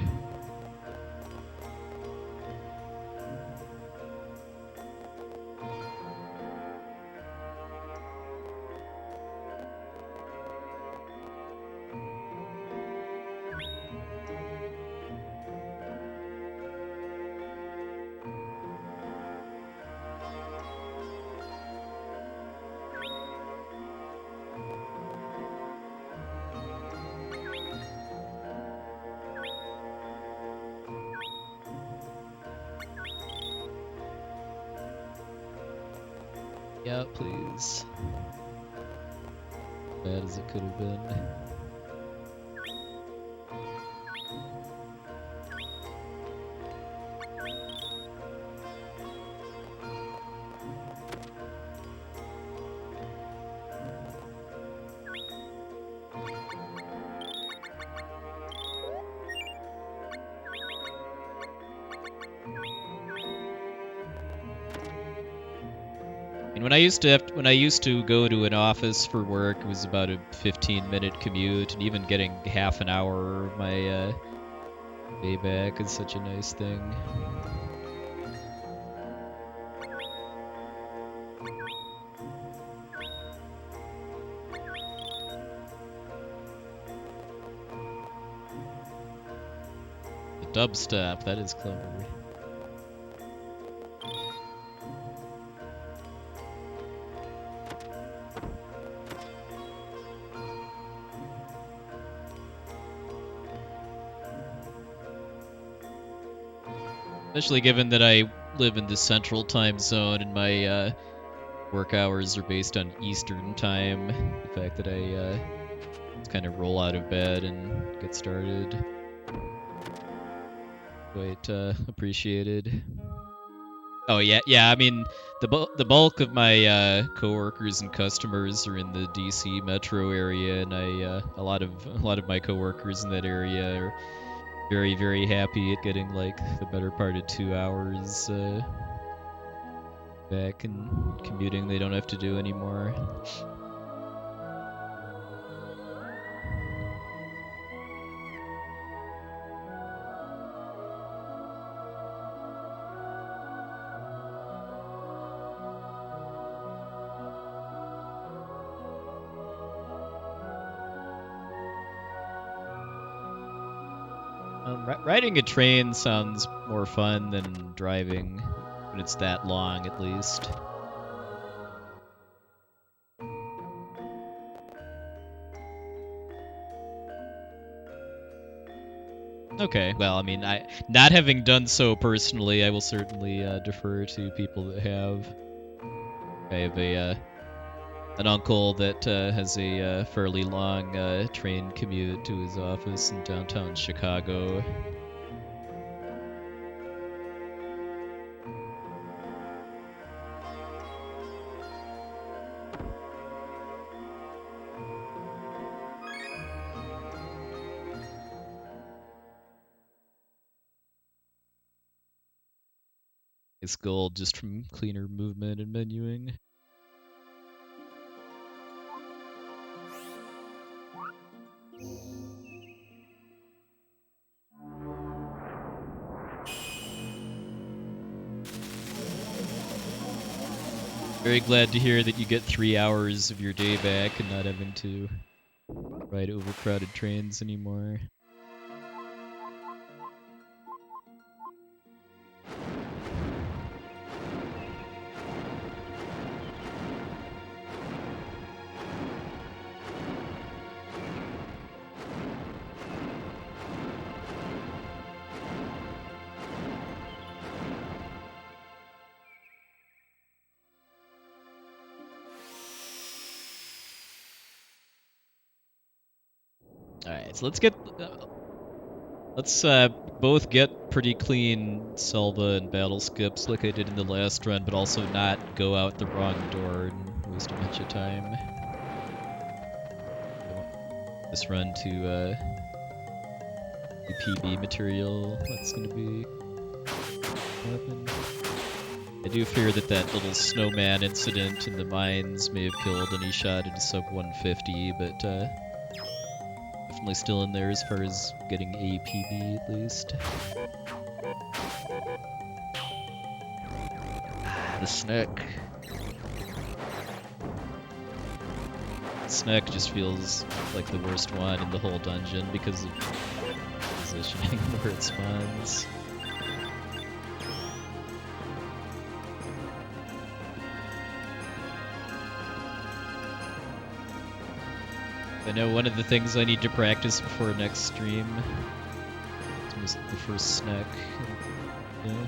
Yeah, please. Bad as it could have been. And when I used to go to an office for work, it was about a 15-minute commute, and even getting half an hour of my day back is such a nice thing. The dubstep, that is clever. Especially given that I live in the central time zone and my work hours are based on Eastern time. The fact that I just kind of roll out of bed and get started. Quite appreciated. Oh yeah, I mean the bulk of my coworkers and customers are in the DC metro area, and a lot of my coworkers in that area are very, very happy at getting like the better part of 2 hours back and commuting they don't have to do anymore. Riding a train sounds more fun than driving when it's that long, at least. Okay, well, I mean, not having done so personally, I will certainly defer to people that have. I have an uncle that has a fairly long train commute to his office in downtown Chicago. It's gold just from cleaner movement and menuing. Very glad to hear that you get 3 hours of your day back and not having to ride overcrowded trains anymore. Alright, so let's both get pretty clean Selva and battle skips like I did in the last run, but also not go out the wrong door and waste a bunch of time. This run to the PB material, that's gonna be weapon. I do fear that little snowman incident in the mines may have killed any shot into sub 150, but definitely still in there as far as getting APB at least. The snack. Snack just feels like the worst one in the whole dungeon because of positioning where it spawns. I know one of the things I need to practice before next stream was the first snack. Yeah.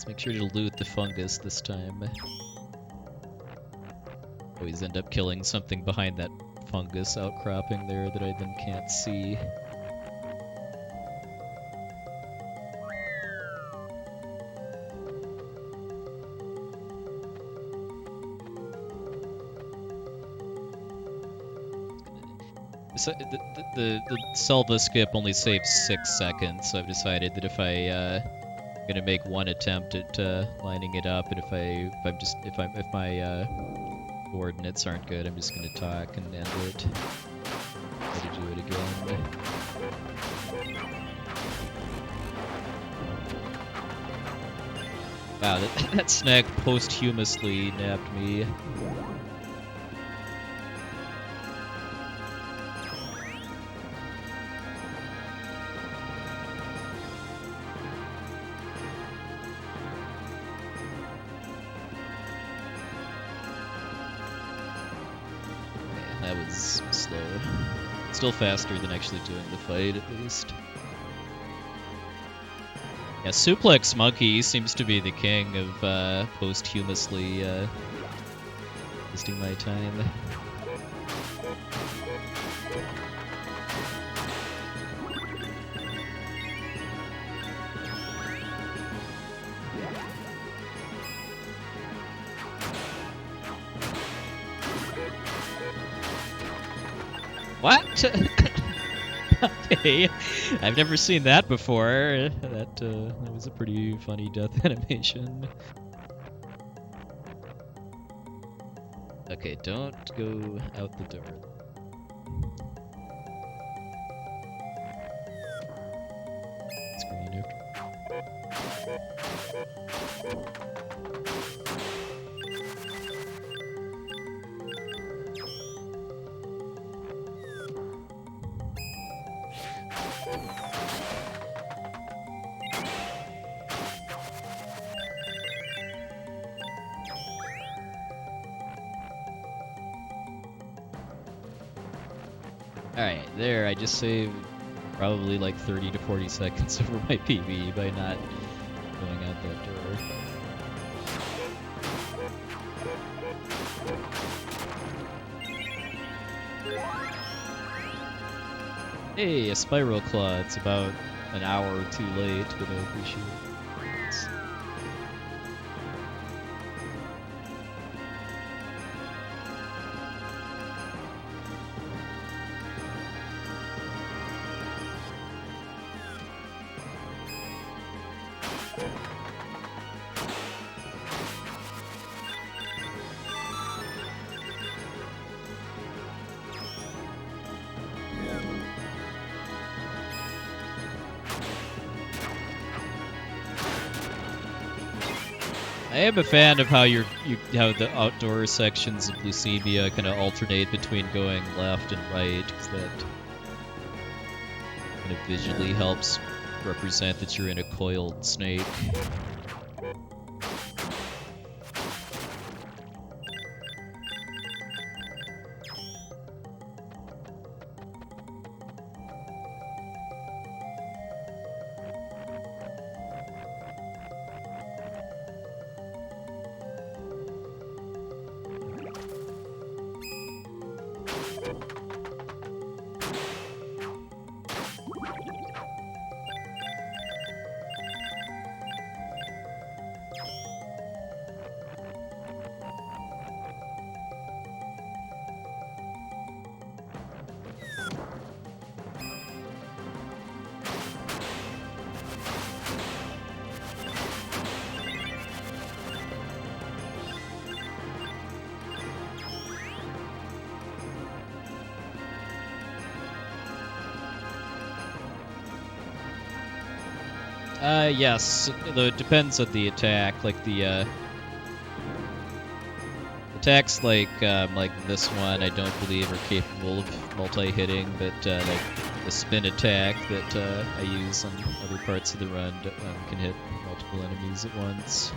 Let's make sure to loot the fungus this time. Always end up killing something behind that fungus outcropping there that I then can't see. So the Selva skip only saves 6 seconds, so I've decided that if I'm gonna make one attempt at lining it up, and if my coordinates aren't good, I'm just gonna talk and end it. Try to do it again. Wow, that snag posthumously nabbed me. That was slow. Still faster than actually doing the fight, at least. Yeah, Suplex Monkey seems to be the king of posthumously wasting my time. What? Okay, I've never seen that before. That was a pretty funny death animation. Okay, don't go out the door. Screen after. Alright, there, I just saved probably like 30 to 40 seconds over my PB by not going out that door. Hey, a Spiral Claw. It's about an hour too late, but I appreciate it. I am a fan of how how the outdoor sections of Lucemia kind of alternate between going left and right, because that kind of visually helps represent that you're in a coiled snake. Yes, though it depends on the attack. Like the attacks like this one, I don't believe are capable of multi-hitting, but like the spin attack that I use on other parts of the run can hit multiple enemies at once.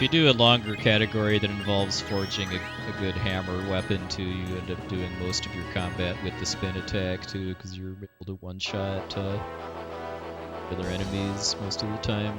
if you do a longer category that involves forging a good hammer weapon too, you end up doing most of your combat with the spin attack too, because you're able to one-shot other enemies most of the time.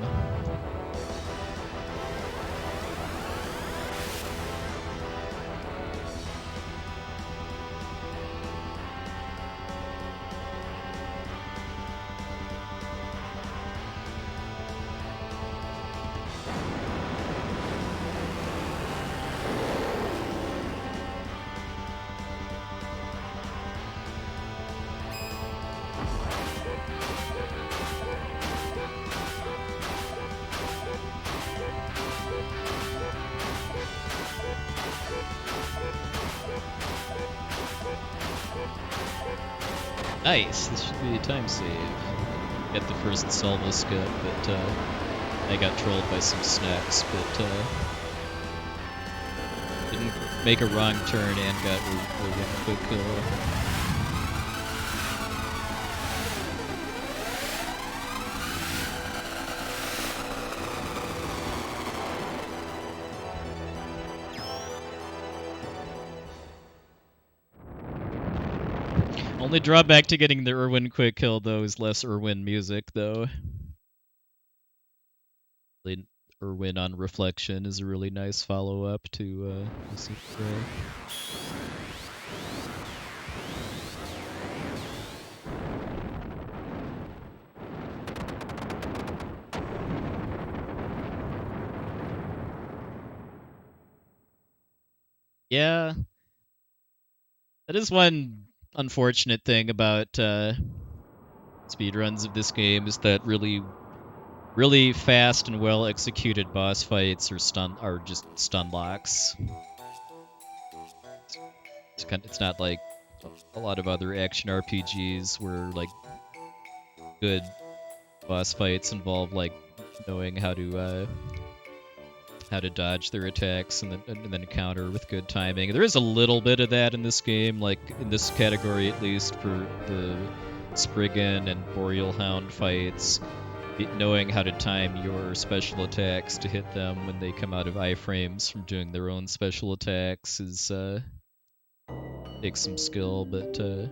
Nice, this should be a time save. Get the first Selva skip, but I got trolled by some snacks, but didn't make a wrong turn and got a quick kill. Only drawback to getting the Irwin quick kill, though, is less Irwin music, though. Irwin on Reflection is a really nice follow-up to Lucemia. Yeah. That is one unfortunate thing about speedruns of this game, is that really fast and well executed boss fights are just stun locks. It's not like a lot of other action RPGs where like good boss fights involve like knowing how to dodge their attacks and then counter with good timing. There is a little bit of that in this game, like in this category at least, for the Spriggan and Boreal Hound fights. Knowing how to time your special attacks to hit them when they come out of iframes from doing their own special attacks takes some skill, but a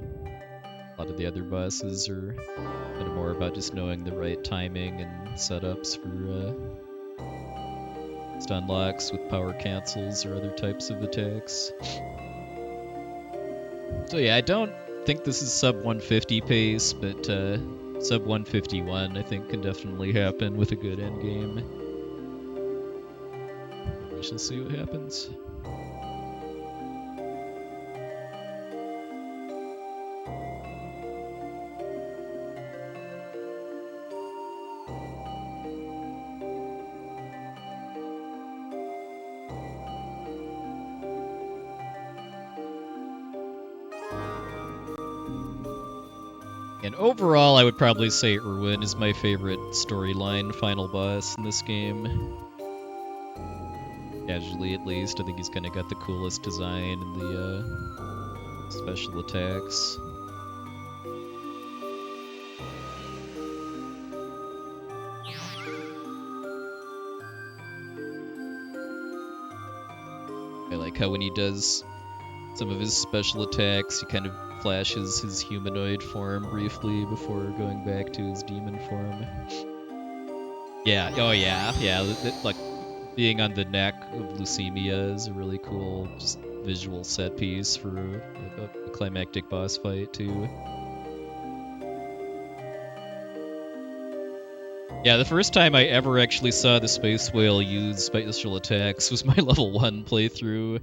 lot of the other bosses are kind of more about just knowing the right timing and setups for stun locks with power cancels or other types of attacks. So yeah, I don't think this is sub 150 pace, but sub 151 I think can definitely happen with a good endgame. We shall see what happens. And overall, I would probably say Irwin is my favorite storyline final boss in this game. Casually, at least. I think he's kind of got the coolest design and the special attacks. I like how when he does some of his special attacks, he kind of flashes his humanoid form briefly before going back to his demon form. Yeah, oh yeah, like being on the neck of Lucemia is a really cool just visual set piece for a climactic boss fight too. Yeah, the first time I ever actually saw the Space Whale use special attacks was my level 1 playthrough.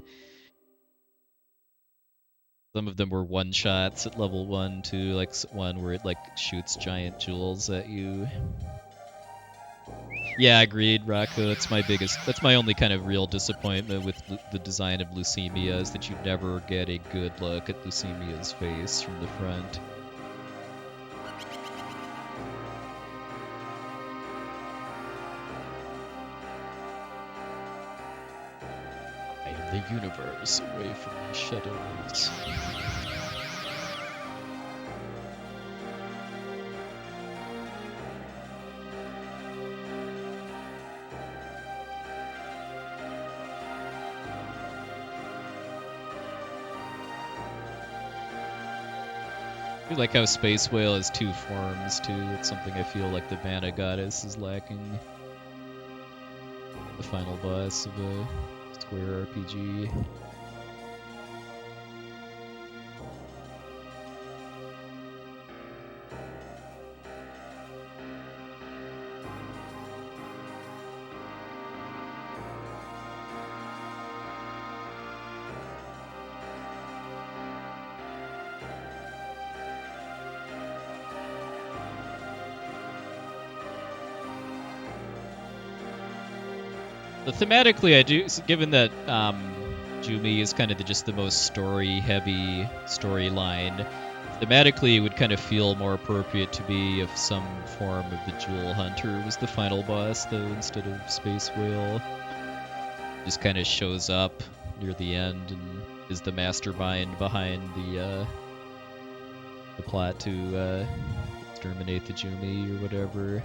Some of them were one-shots at level 1 too, like one where it like shoots giant jewels at you. Yeah, agreed, Rocco. That's my only kind of real disappointment with the design of Lucemia, is that you never get a good look at Lucemia's face from the front. I am the universe away from the shadows. I like how Space Whale has two forms, too. It's something I feel like the Mana Goddess is lacking. The final boss of a Square RPG. Thematically, I do, given that Jumi is kind of just the most story-heavy storyline, thematically it would kind of feel more appropriate to be if some form of the Jewel Hunter was the final boss, though, instead of Space Whale. Just kind of shows up near the end and is the mastermind behind the plot to exterminate the Jumi or whatever.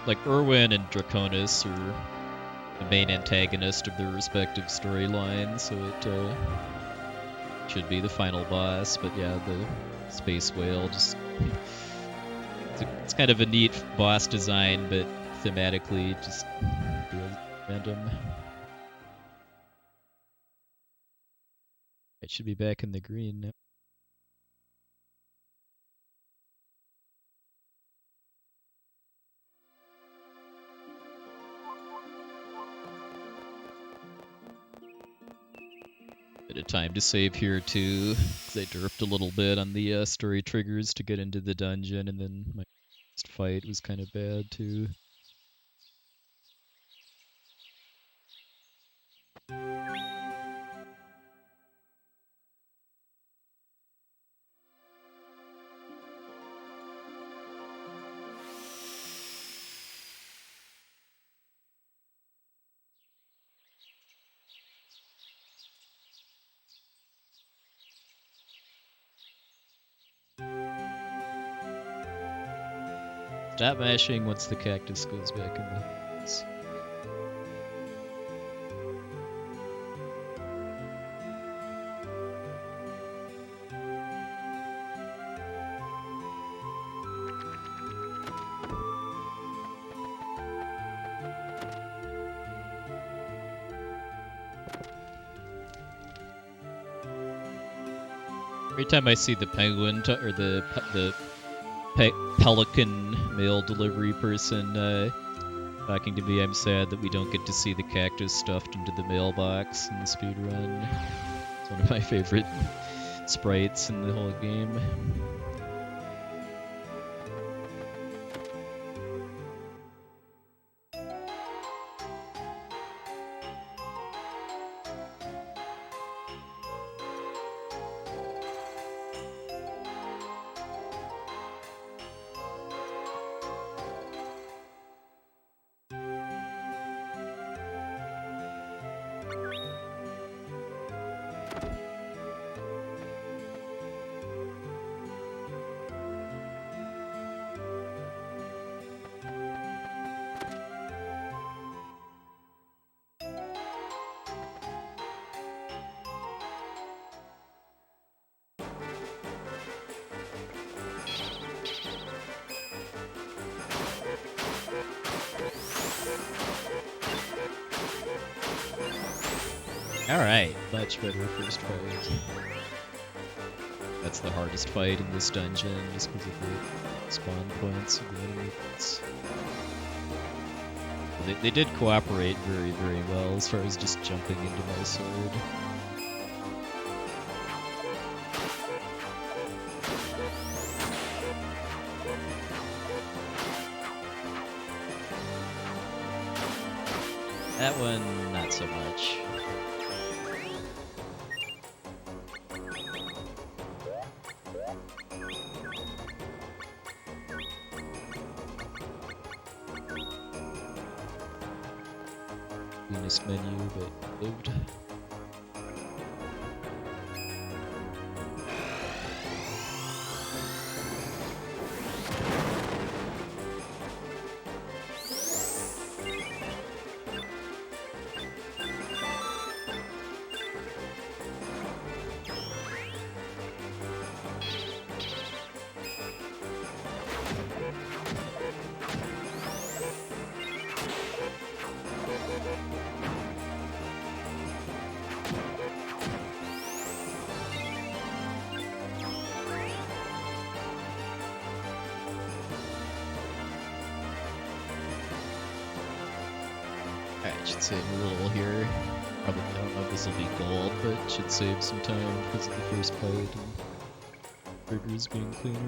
Like Irwin and Draconis are the main antagonist of their respective storylines, so it should be the final boss. But yeah, the Space Whale just it's kind of a neat boss design, but thematically it just feels random. It should be back in the green now. Bit of time to save here too, because I derped a little bit on the story triggers to get into the dungeon, and then my next fight was kind of bad too. Stop mashing once the cactus goes back in the hands. Every time I see the penguin or the pelican mail delivery person talking to me, I'm sad that we don't get to see the cactus stuffed into the mailbox in the speedrun. It's one of my favorite sprites in the whole game. Alright, much better first fight. That's the hardest fight in this dungeon, just because of the spawn points of the enemies. They did cooperate very, very well as far as just jumping into my sword. That one, not so much. Cleanest menu, but lived. Alright, should save a little here. Probably, I don't know if this will be gold, but should save some time because of the first fight and triggers being cleaner.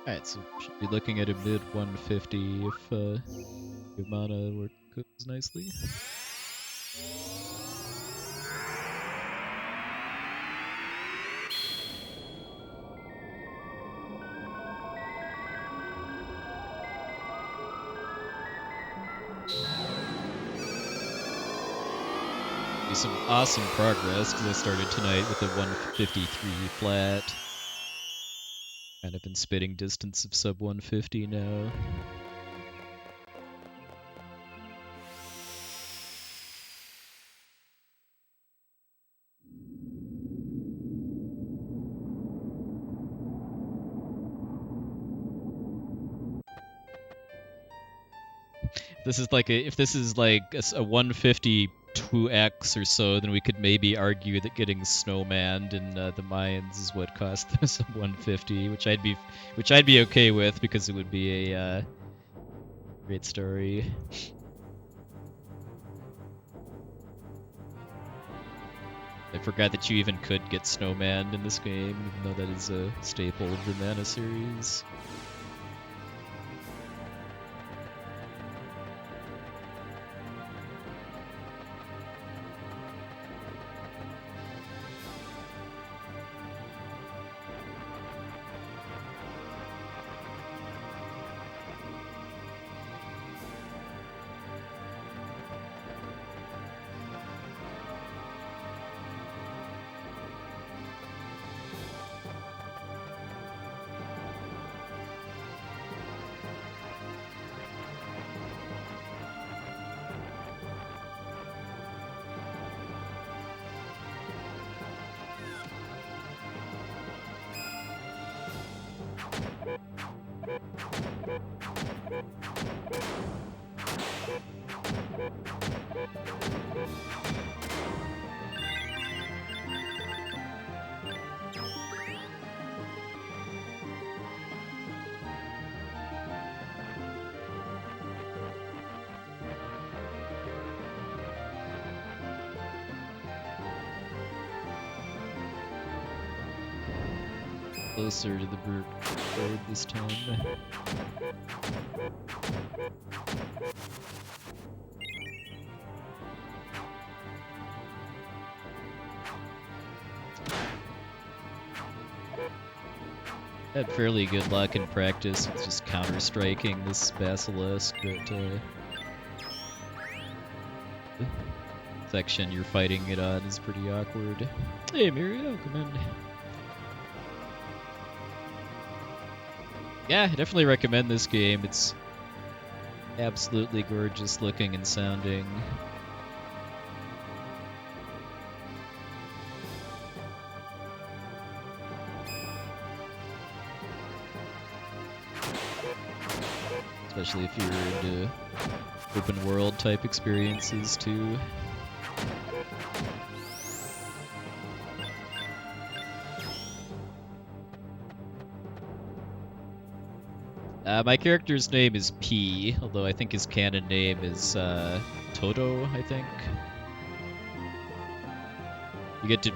Alright, so should be looking at a mid 150 if your mana work goes nicely. Be some awesome progress because I started tonight with a 153 flat. Kind of been spitting distance of sub 150 now. If this is like a 152x or so, then we could maybe argue that getting snowmanned in the mines is what cost them sub 150, which I'd be okay with because it would be a great story. I forgot that you even could get snowmanned in this game, even though that is a staple of the Mana series. Closer to the bird this time. Had fairly good luck in practice with just counter-striking this basilisk, but the section you're fighting it on is pretty awkward. Hey Mirio, come in. Yeah, I definitely recommend this game. It's absolutely gorgeous looking and sounding. Especially if you're into open world type experiences too. My character's name is P, although I think his canon name is Toto, I think. You get to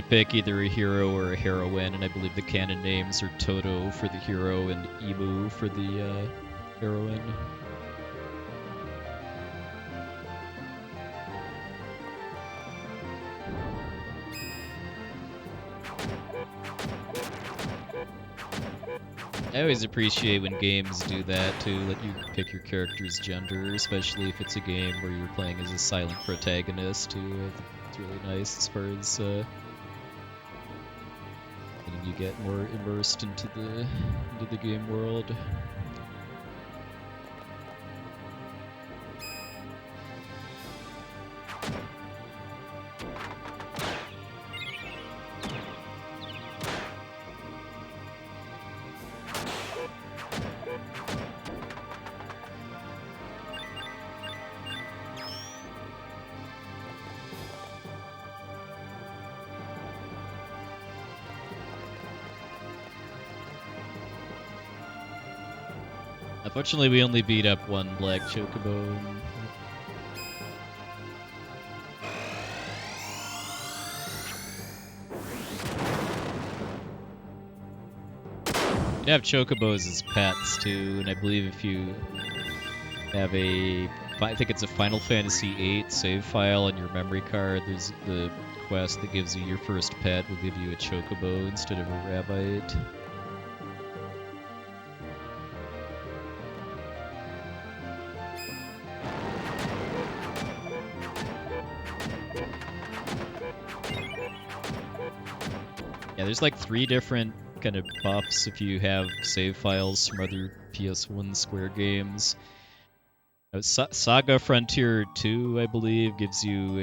pick either a hero or a heroine, and I believe the canon names are Toto for the hero and Emu for the heroine. I always appreciate when games do that, to let you pick your character's gender, especially if it's a game where you're playing as a silent protagonist, too. I think it's really nice as far as letting you get more immersed into the game world. Unfortunately, we only beat up one black chocobo. You can have chocobos as pets too, and I believe if you have I think it's a Final Fantasy VIII save file on your memory card, there's the quest that gives you your first pet will give you a chocobo instead of a rabbite. Yeah, there's like 3 different kind of buffs if you have save files from other PS1 Square games. Saga Frontier 2, I believe, gives you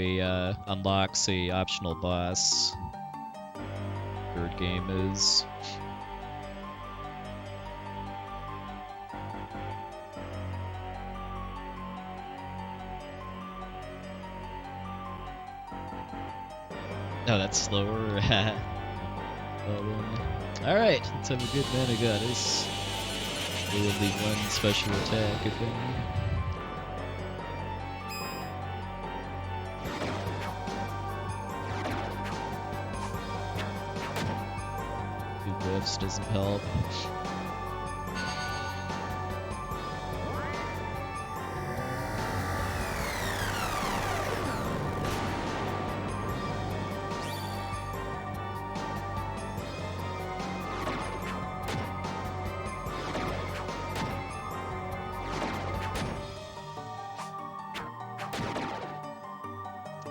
unlocks a optional boss. Third game is. Oh, that's slower. Well then. Alright, let's have a good Mana Goddess. There will be one special attack, if any. Two buffs doesn't help.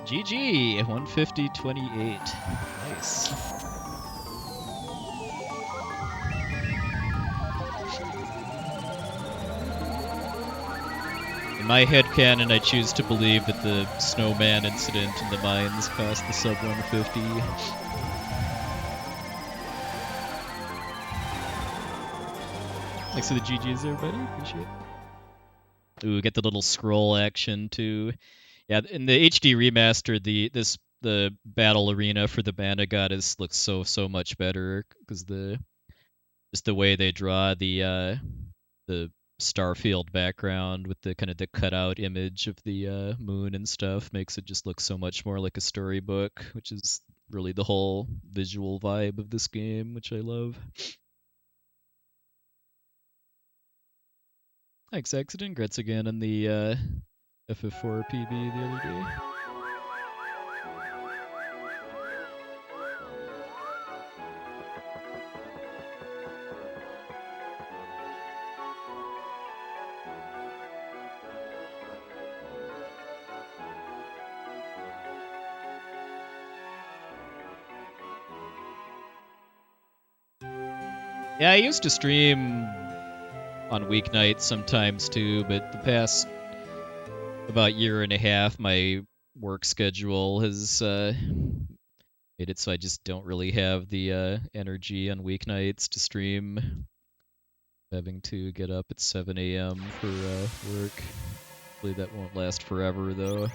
GG, 150-28. Nice. In my headcanon, I choose to believe that the snowman incident in the mines cost the sub 150. Thanks for the GGs, everybody. Appreciate it. Ooh, get the little scroll action too. Yeah, in the HD remaster, the battle arena for the Mana Goddess looks so much better because just the way they draw the starfield background with the kind of the cutout image of the moon and stuff makes it just look so much more like a storybook, which is really the whole visual vibe of this game, which I love. Thanks, Accident. Grats again on the FF4 PB the other day. Yeah, I used to stream on weeknights sometimes too, but the past about year and a half, my work schedule has made it so I just don't really have the energy on weeknights to stream. Having to get up at 7 a.m. for work. Hopefully that won't last forever, though.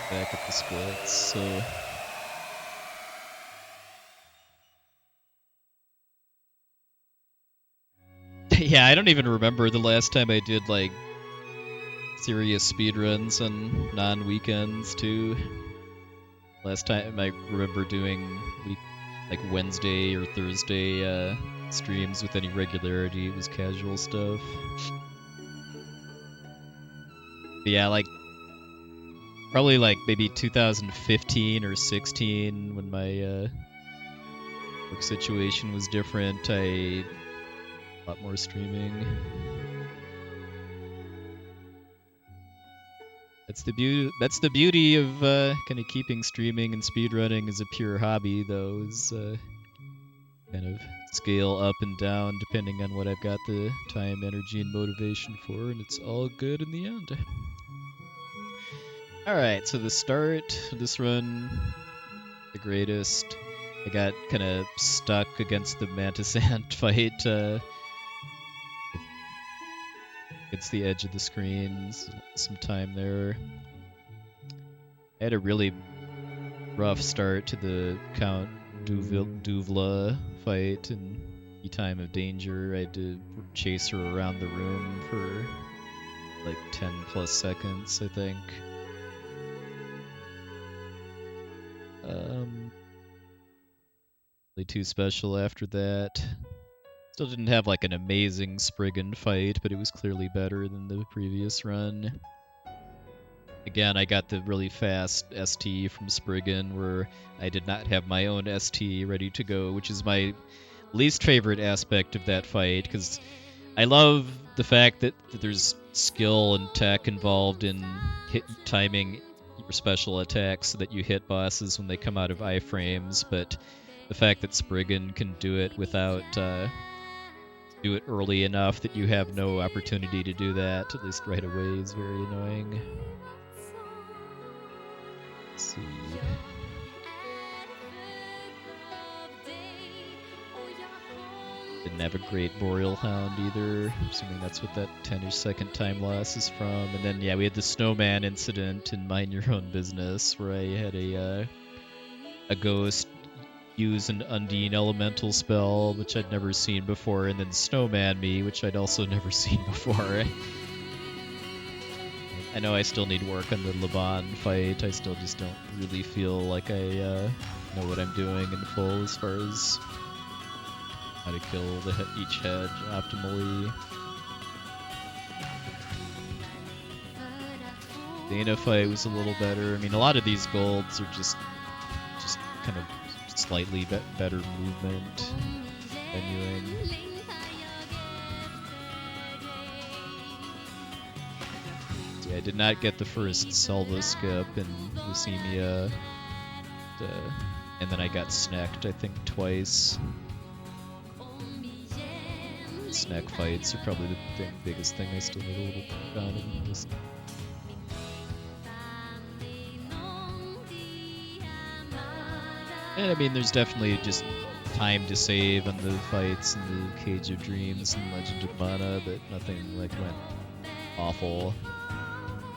Back at the splits, so... Yeah, I don't even remember the last time I did, like, serious speedruns on non-weekends, too. Last time I remember doing, like, Wednesday or Thursday streams with any regularity. It was casual stuff. But yeah, like, probably, like, maybe 2015 or 16, when my work situation was different, a lot more streaming. That's the beauty of kind of keeping streaming and speedrunning as a pure hobby, though, is kind of scale up and down depending on what I've got the time, energy, and motivation for, and it's all good in the end. Alright, so the start of this run, the greatest. I got kind of stuck against the Mantis ant fight. It's the edge of the screen. Some time there. I had a really rough start to the Count Duvla fight, and the time of danger, I had to chase her around the room for like 10 plus seconds, I think. Really too special after that. Still didn't have like an amazing Spriggan fight, but it was clearly better than the previous run. Again, I got the really fast ST from Spriggan, where I did not have my own ST ready to go, which is my least favorite aspect of that fight, because I love the fact that there's skill and tech involved in timing your special attacks so that you hit bosses when they come out of iframes, but the fact that Spriggan can do it without do it early enough that you have no opportunity to do that, at least right away, is very annoying. Let's see. Didn't have a great Boreal Hound either. I'm assuming that's what that 10-ish second time loss is from. And then, yeah, we had the snowman incident in Mind Your Own Business, where I had a ghost use an Undine elemental spell, which I'd never seen before, and then snowman me, which I'd also never seen before. I know I still need work on the Laban fight. I still just don't really feel like I know what I'm doing in full as far as how to kill each hedge optimally. The Dana fight was a little better. I mean, a lot of these golds are just kind of slightly better movement, genuine. So yeah, I did not get the first Selva skip in Lucemia, and then I got snacked, I think, twice. Snack fights are probably the biggest thing I still need a little bit on in this. And I mean, there's definitely just time to save on the fights in the Cage of Dreams and Legend of Mana, but nothing like went awful.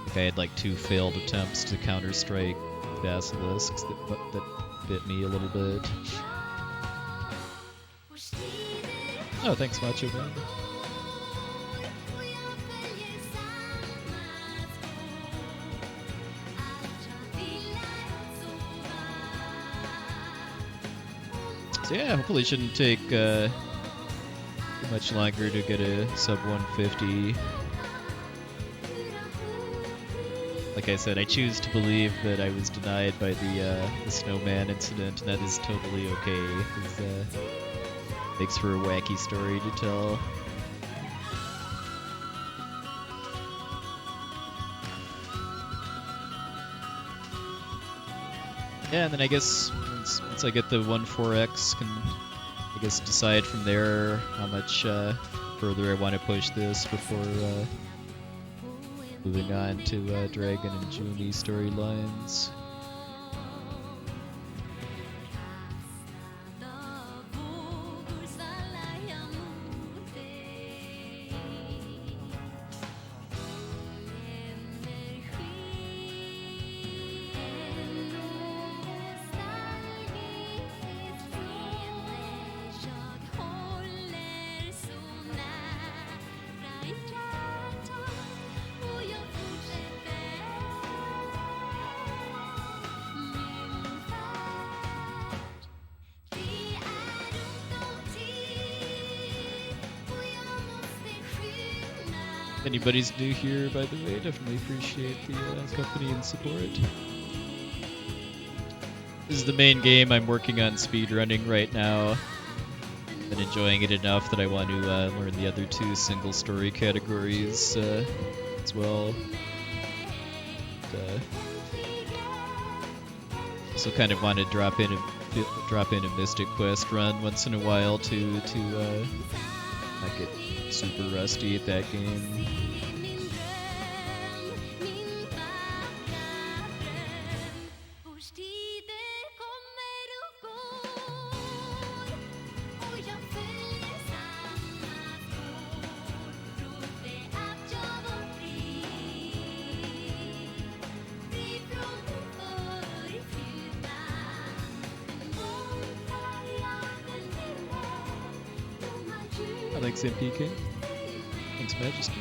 Like I had like 2 failed attempts to counter-strike basilisks that bit me a little bit. Oh, thanks much, man. So yeah, hopefully it shouldn't take too much longer to get a sub 150. Like I said, I choose to believe that I was denied by the snowman incident, and that is totally okay, because makes for a wacky story to tell. Yeah, and then I guess once I get the 1.4x, can I guess decide from there how much further I want to push this before moving on to Dragon and Junie storylines. Anybody's new here, by the way, definitely appreciate the company and support. This is the main game I'm working on speedrunning right now. Been enjoying it enough that I want to learn the other 2 single story categories as well. Also kind of want to drop in a Mystic Quest run once in a while to not get super rusty at that game. Thanks, MPK. Thanks, Majesty.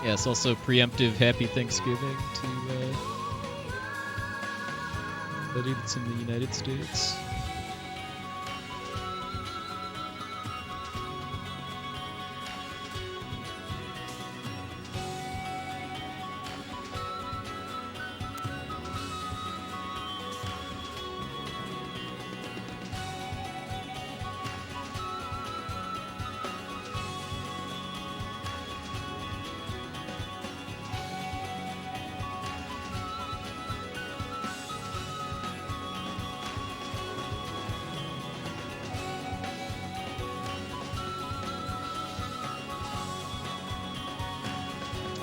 Yes, also preemptive Happy Thanksgiving to everybody that's in the United States.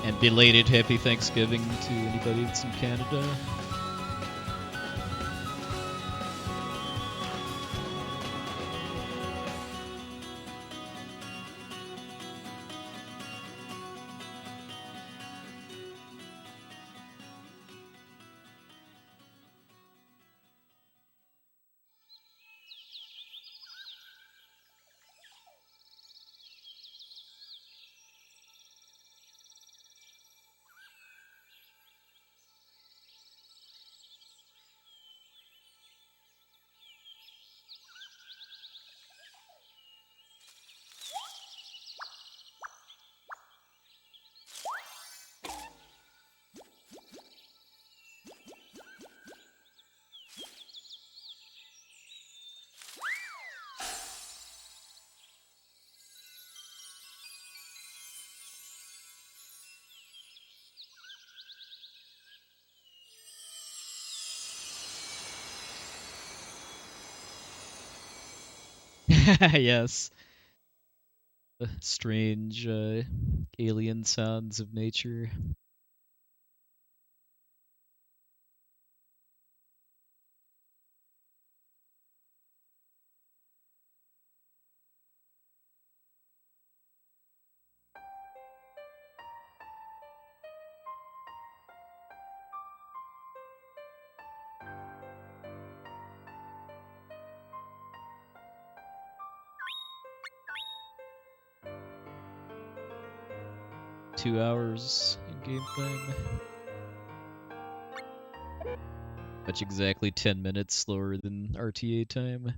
And belated Happy Thanksgiving to anybody that's in Canada. Yes. The strange alien sounds of nature. Two hours in game time. Much exactly 10 minutes slower than RTA time.